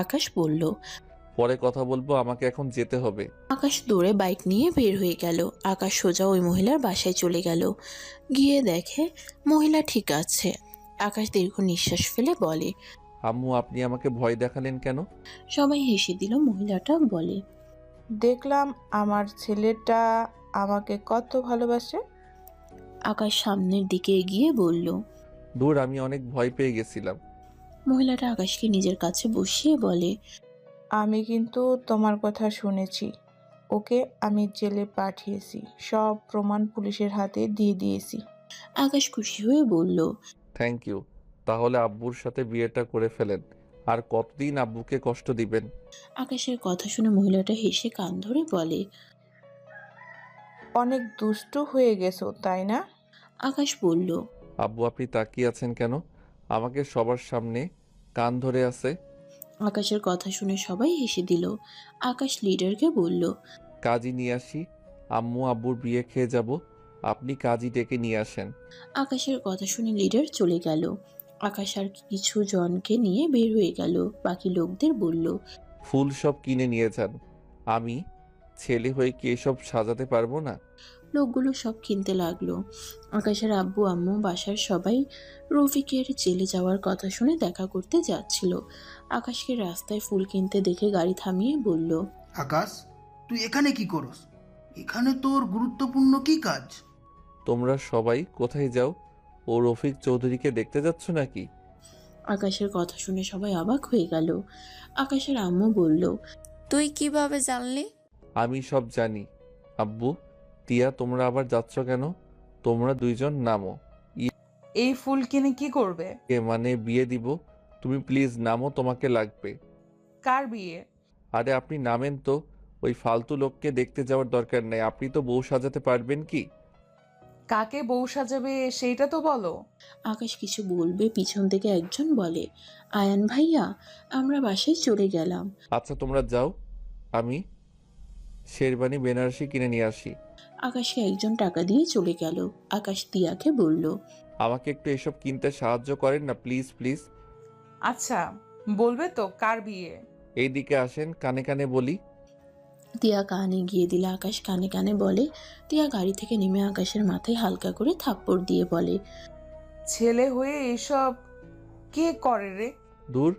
আকাশ বলল, পরে কথা বলবো, আমাকে এখন যেতে হবে। আকাশ দৌড়ে বাইক নিয়ে বের হয়ে গেল। আকাশ সোজা ওই মহিলার বাসায় চলে গেল। গিয়ে দেখে মহিলা ঠিক আছে। আকাশ দীর্ঘ নিঃশ্বাস ফেলে বলে, আম্মু, আপনি আমাকে ভয় দেখালেন কেন? সবাই হেসে দিল। মহিলাটা বলে, দেখলাম আমার ছেলেটা আমাকে কত ভালোবাসে। আকাশ সামনের দিকে এগিয়ে বলল। দূর, আমি অনেক ভয় পেয়ে গেছিলাম। মহিলাটা আকাশকে নিজের কাছে বসিয়ে বলে, আমি কিন্তু তোমার কথা শুনেছি। ওকে আমি জেলে পাঠিয়েছি, সব প্রমাণ পুলিশের হাতে দিয়ে দিয়েছি। আকাশ খুশি হয়ে বলল, থ্যাংক ইউ। তাহলে আব্বুর সাথে বিয়েটা করে ফেলেন। আর কতদিন আব্বুকে কষ্ট দিবেন? আকাশের কথা শুনে মহিলাটা হেসে কান ধরে বলে, অনেক দুষ্টু হয়ে গেছো তাই না? আকাশ বলল, আব্বু, আপনি তাকিয়ে আছেন কেন? আমাকে সবার সামনে কান ধরে আছে। আকাশের কথা শুনে সবাই হেসে দিল। আকাশ লিডারকে বলল, কাজী নিয়ে আসি। আম্মু আব্বুর বিয়ে খেয়ে যাব। আপনি কাজী ডেকে নিয়ে আসেন। আকাশের কথা শুনে লিডার চলে গেল। আকাশ আর কিছু জনকে নিয়ে বের হয়ে গেল। বাকি লোকদের বলল, ফুল সব কিনে নিয়ে যান। আমি ছেলে হয়ে কি এসব সাজাতে পারবো না? লোকগুলো সব কিনতে লাগলো। আকাশের আব্বু আম্মু বাসার সবাই রফিকের জেলে যাওয়ার কথা শুনে দেখা করতে যাচ্ছিল। আকাশকে রাস্তায় ফুল কিনতে দেখে গাড়ি থামিয়ে বলল, আকাশ, তুই এখানে কি করস? এখানে তোর গুরুত্বপূর্ণ কি কাজ? তোমরা সবাই কোথায় যাও? ও রফিক চৌধুরীকে দেখতে যাচ্ছ নাকি? আকাশের কথা শুনে সবাই অবাক হয়ে গেল। আকাশের আম্মু বলল, তুই কিভাবে জানলি? আমি সব জানি। আব্বু, তিয়া, তোমরা আবার যাচ্ছ কেন? তোমরা দুইজন নামো। এই ফুল কিনে কি করবে? মানে বিয়ে দিব। তুমি প্লিজ নামো, তোমাকে লাগবে। কার বিয়ে? আরে আপনি নামেন তো। ওই ফালতু লোককে দেখতে যাওয়ার দরকার নেই। আপনি তো বউ সাজাতে পারবেন কি? কাকে বউ সাজাবে সেইটা তো বলো। আকাশ কিছু বলবে, পিছন থেকে একজন বলে, আয়ান ভাইয়া, আমরা বাসায় চলে গেলাম। আচ্ছা তোমরা যাও, আমি শেরবানি বেনারসি কিনে নিয়ে আসি। আকাশকে একজন টাকা দিয়ে চলে গেল। আকাশ তিয়াকে বলল, আমাকে একটু এসব কিনতে সাহায্য করেন না প্লিজ প্লিজ। আচ্ছা বলবে তো কার বিয়ে? এই দিকে আসেন, কানে কানে বলি। তিয়া কানে গিয়ে দিলে আকাশ কানে কানে বলে। তিয়া গাড়ি থেকে নেমে আকাশের মাথায় হালকা করে থাপ্পড় দিয়ে বলে, ছেলে হয়ে এসব কে করে রে? দূর,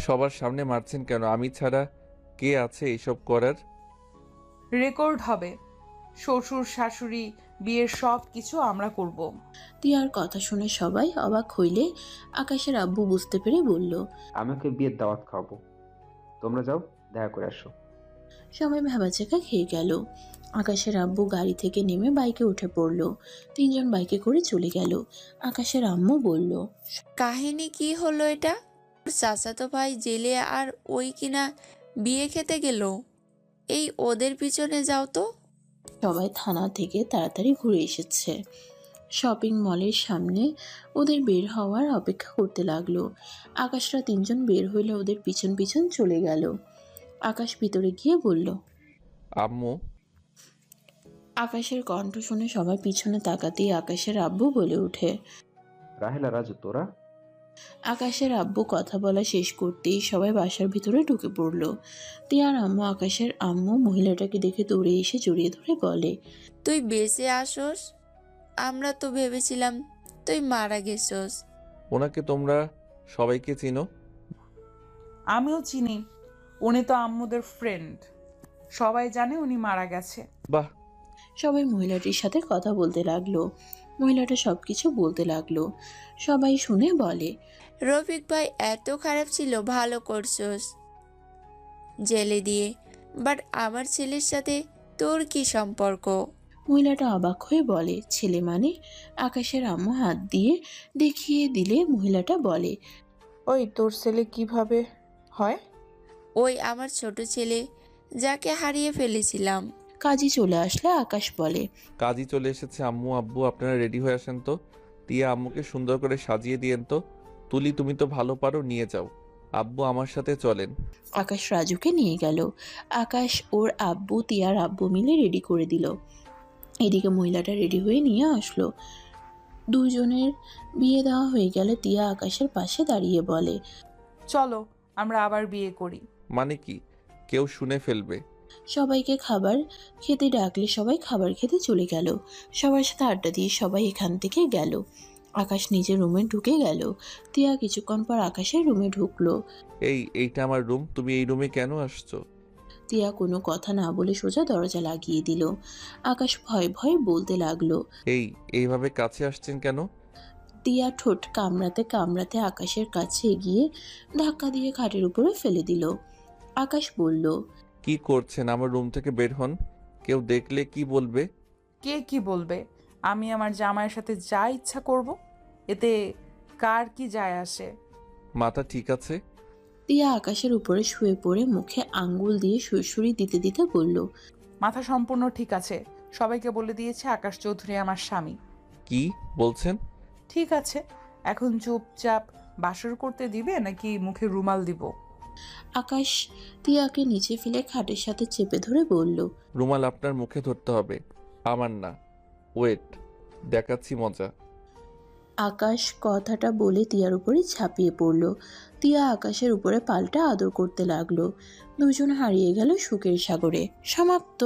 সবার সামনে মারছেন কেন? আমি ছাড়া কে আছে এইসব করার? রেকর্ড হবে। শ্বশুর শাশুড়ি বিয়ের সব কিছু আমরা করব। তিয়ার কথা শুনে সবাই অবাক হইলে আকাশের আব্বু বুঝতে পেরে বলল, আমাকে বিয়ের দাওয়াত খাওয়াবো। তোমরা যাও, দেখা করে আসো। সবাই ভেবাচেকা খেয়ে গেল। আকাশের আব্বু গাড়ি থেকে নেমে বাইকে উঠে পড়ল। তিনজন বাইকে করে চলে গেল। আকাশের আম্মু বলল, কাহিনী কি হলো এটা? চাচাতো ভাই জেলে আর ওই কিনা বিয়ে খেতে গেল। এই ওদের পিছনে যাও তো। সবাই থানা থেকে তাড়াতাড়ি ঘুরে এসেছে। শপিং মলের সামনে ওদের বের হওয়ার অপেক্ষা করতে লাগলো। আকাশরা তিনজন বের হইলে ওদের পিছন পিছন চলে গেল। আকাশ ভিতরে গিয়ে বলল, আম্মু। আকাশের কণ্ঠ শুনে সবাই পিছনে তাকাতেই আকাশের আব্বু বলে ওঠে। রাহেলা, রাজু, তোরা? আকাশের আব্বু কথা বলা শেষ করতেই সবাই বাসার ভিতরে ঢুকে পড়ল। তিয়ার আম্মু আকাশের আম্মু মহিলাটাকে দেখে দৌড়ে এসে জড়িয়ে ধরে বলে, তুই বেঁচে আসোস? আমরা তো ভেবেছিলাম তুই মারা গেছোস। ওনাকে তোমরা সবাইকে চিনো? আমিও চিনি। উনি তো আম্মুদের ফ্রেন্ড। সবাই জানে উনি মারা গেছে। বাহ। সবাই মহিলাটির সাথে কথা বলতে লাগলো। মহিলাটা সবকিছু বলতে লাগলো। সবাই শুনে বলে, রফিক ভাই এত খারাপ ছিল, ভালো করছোস জেলে দিয়ে। বাট আমার ছেলের সাথে তোর কি সম্পর্ক? মহিলাটা অবাক হয়ে বলে, ছেলে মানে? আকাশের আম্মু হাত দিয়ে দেখিয়ে দিলে মহিলাটা বলে, ওই তোর ছেলে কিভাবে হয়? ওই আমার ছোট ছেলে, যাকে হারিয়ে ফেলেছিলাম। কাজী চলে আসলে আকাশ বলে, কাজী চলে এসেছে। আম্মু আব্বু আপনারা রেডি হয়ে আসেন তো। তিয়া আম্মুকে সুন্দর করে সাজিয়ে দিয়েন তো। তুলি, তুমি তো ভালো পারো, নিয়ে যাও। আব্বু আমার সাথে চলেন। আকাশ রাজুকে নিয়ে গেল। আকাশ ওর আব্বু তিয়ার আব্বু মিলে রেডি করে দিল। এদিকে মহিলাটা রেডি হয়ে নিয়ে আসলো। দুজনের বিয়ে দেওয়া হয়ে গেলে তিয়া আকাশের পাশে দাঁড়িয়ে বলে, চলো আমরা আবার বিয়ে করি। মানে কি? কেউ শুনে ফেলবে। সবাইকে খাবার খেতে ডাকলে সবাই খাবার খেতে চলে গেল। সবার সাথে আড্ডা দিয়ে সবাই এখান থেকে গেল। আকাশ নিজের রুমে ঢুকে গেল। তিয়া কিছুক্ষণ পর আকাশের রুমে ঢুকলো। এইটা আমার রুম। তুমি এই রুমে কেন আসছো? তিয়া কোনো কথা না বলে সোজা দরজা লাগিয়ে দিল। আকাশ ভয় ভয় বলতে লাগলো। এইভাবে কাছে আসছেন কেন? তিয়া ঠোঁট কামড়াতে কামড়াতে আকাশের কাছে গিয়ে ধাক্কা দিয়ে খাটের উপরে ফেলে দিল। আকাশ বলল, কি করছেন? আমার রুম থেকে বের হন। কেউ দেখলে কি বলবে? কে কি বলবে? আমি আমার জামাইয়ের সাথে যা ইচ্ছা করব, এতে কার কি যায় আসে? মাথা ঠিক আছে? তিয়া আকাশের উপরে শুয়ে পড়ে মুখে আঙ্গুল দিয়ে সুরসুরি দিতে দিতে বলল, মাথা সম্পূর্ণ ঠিক আছে। সবাইকে বলে দিয়েছে আকাশ চৌধুরী আমার স্বামী। কি বলছেন? ঠিক আছে, এখন চুপচাপ বাসর করতে দিবে নাকি মুখে রুমাল দিব? আকাশ তিয়াকে নিচে ফেলে খাটের সাথে চেপে ধরে বলল, রুমাল আপনার মুখে ধরতে হবে, আমার না। ওয়েট, দেখাচ্ছি মজা। আকাশ কথাটা বলে তিয়ার উপরে ঝাঁপিয়ে পড়ল। তিয়া আকাশের উপরে পাল্টা আদর করতে লাগলো। দুজন হারিয়ে গেল সুখের সাগরে। সমাপ্ত।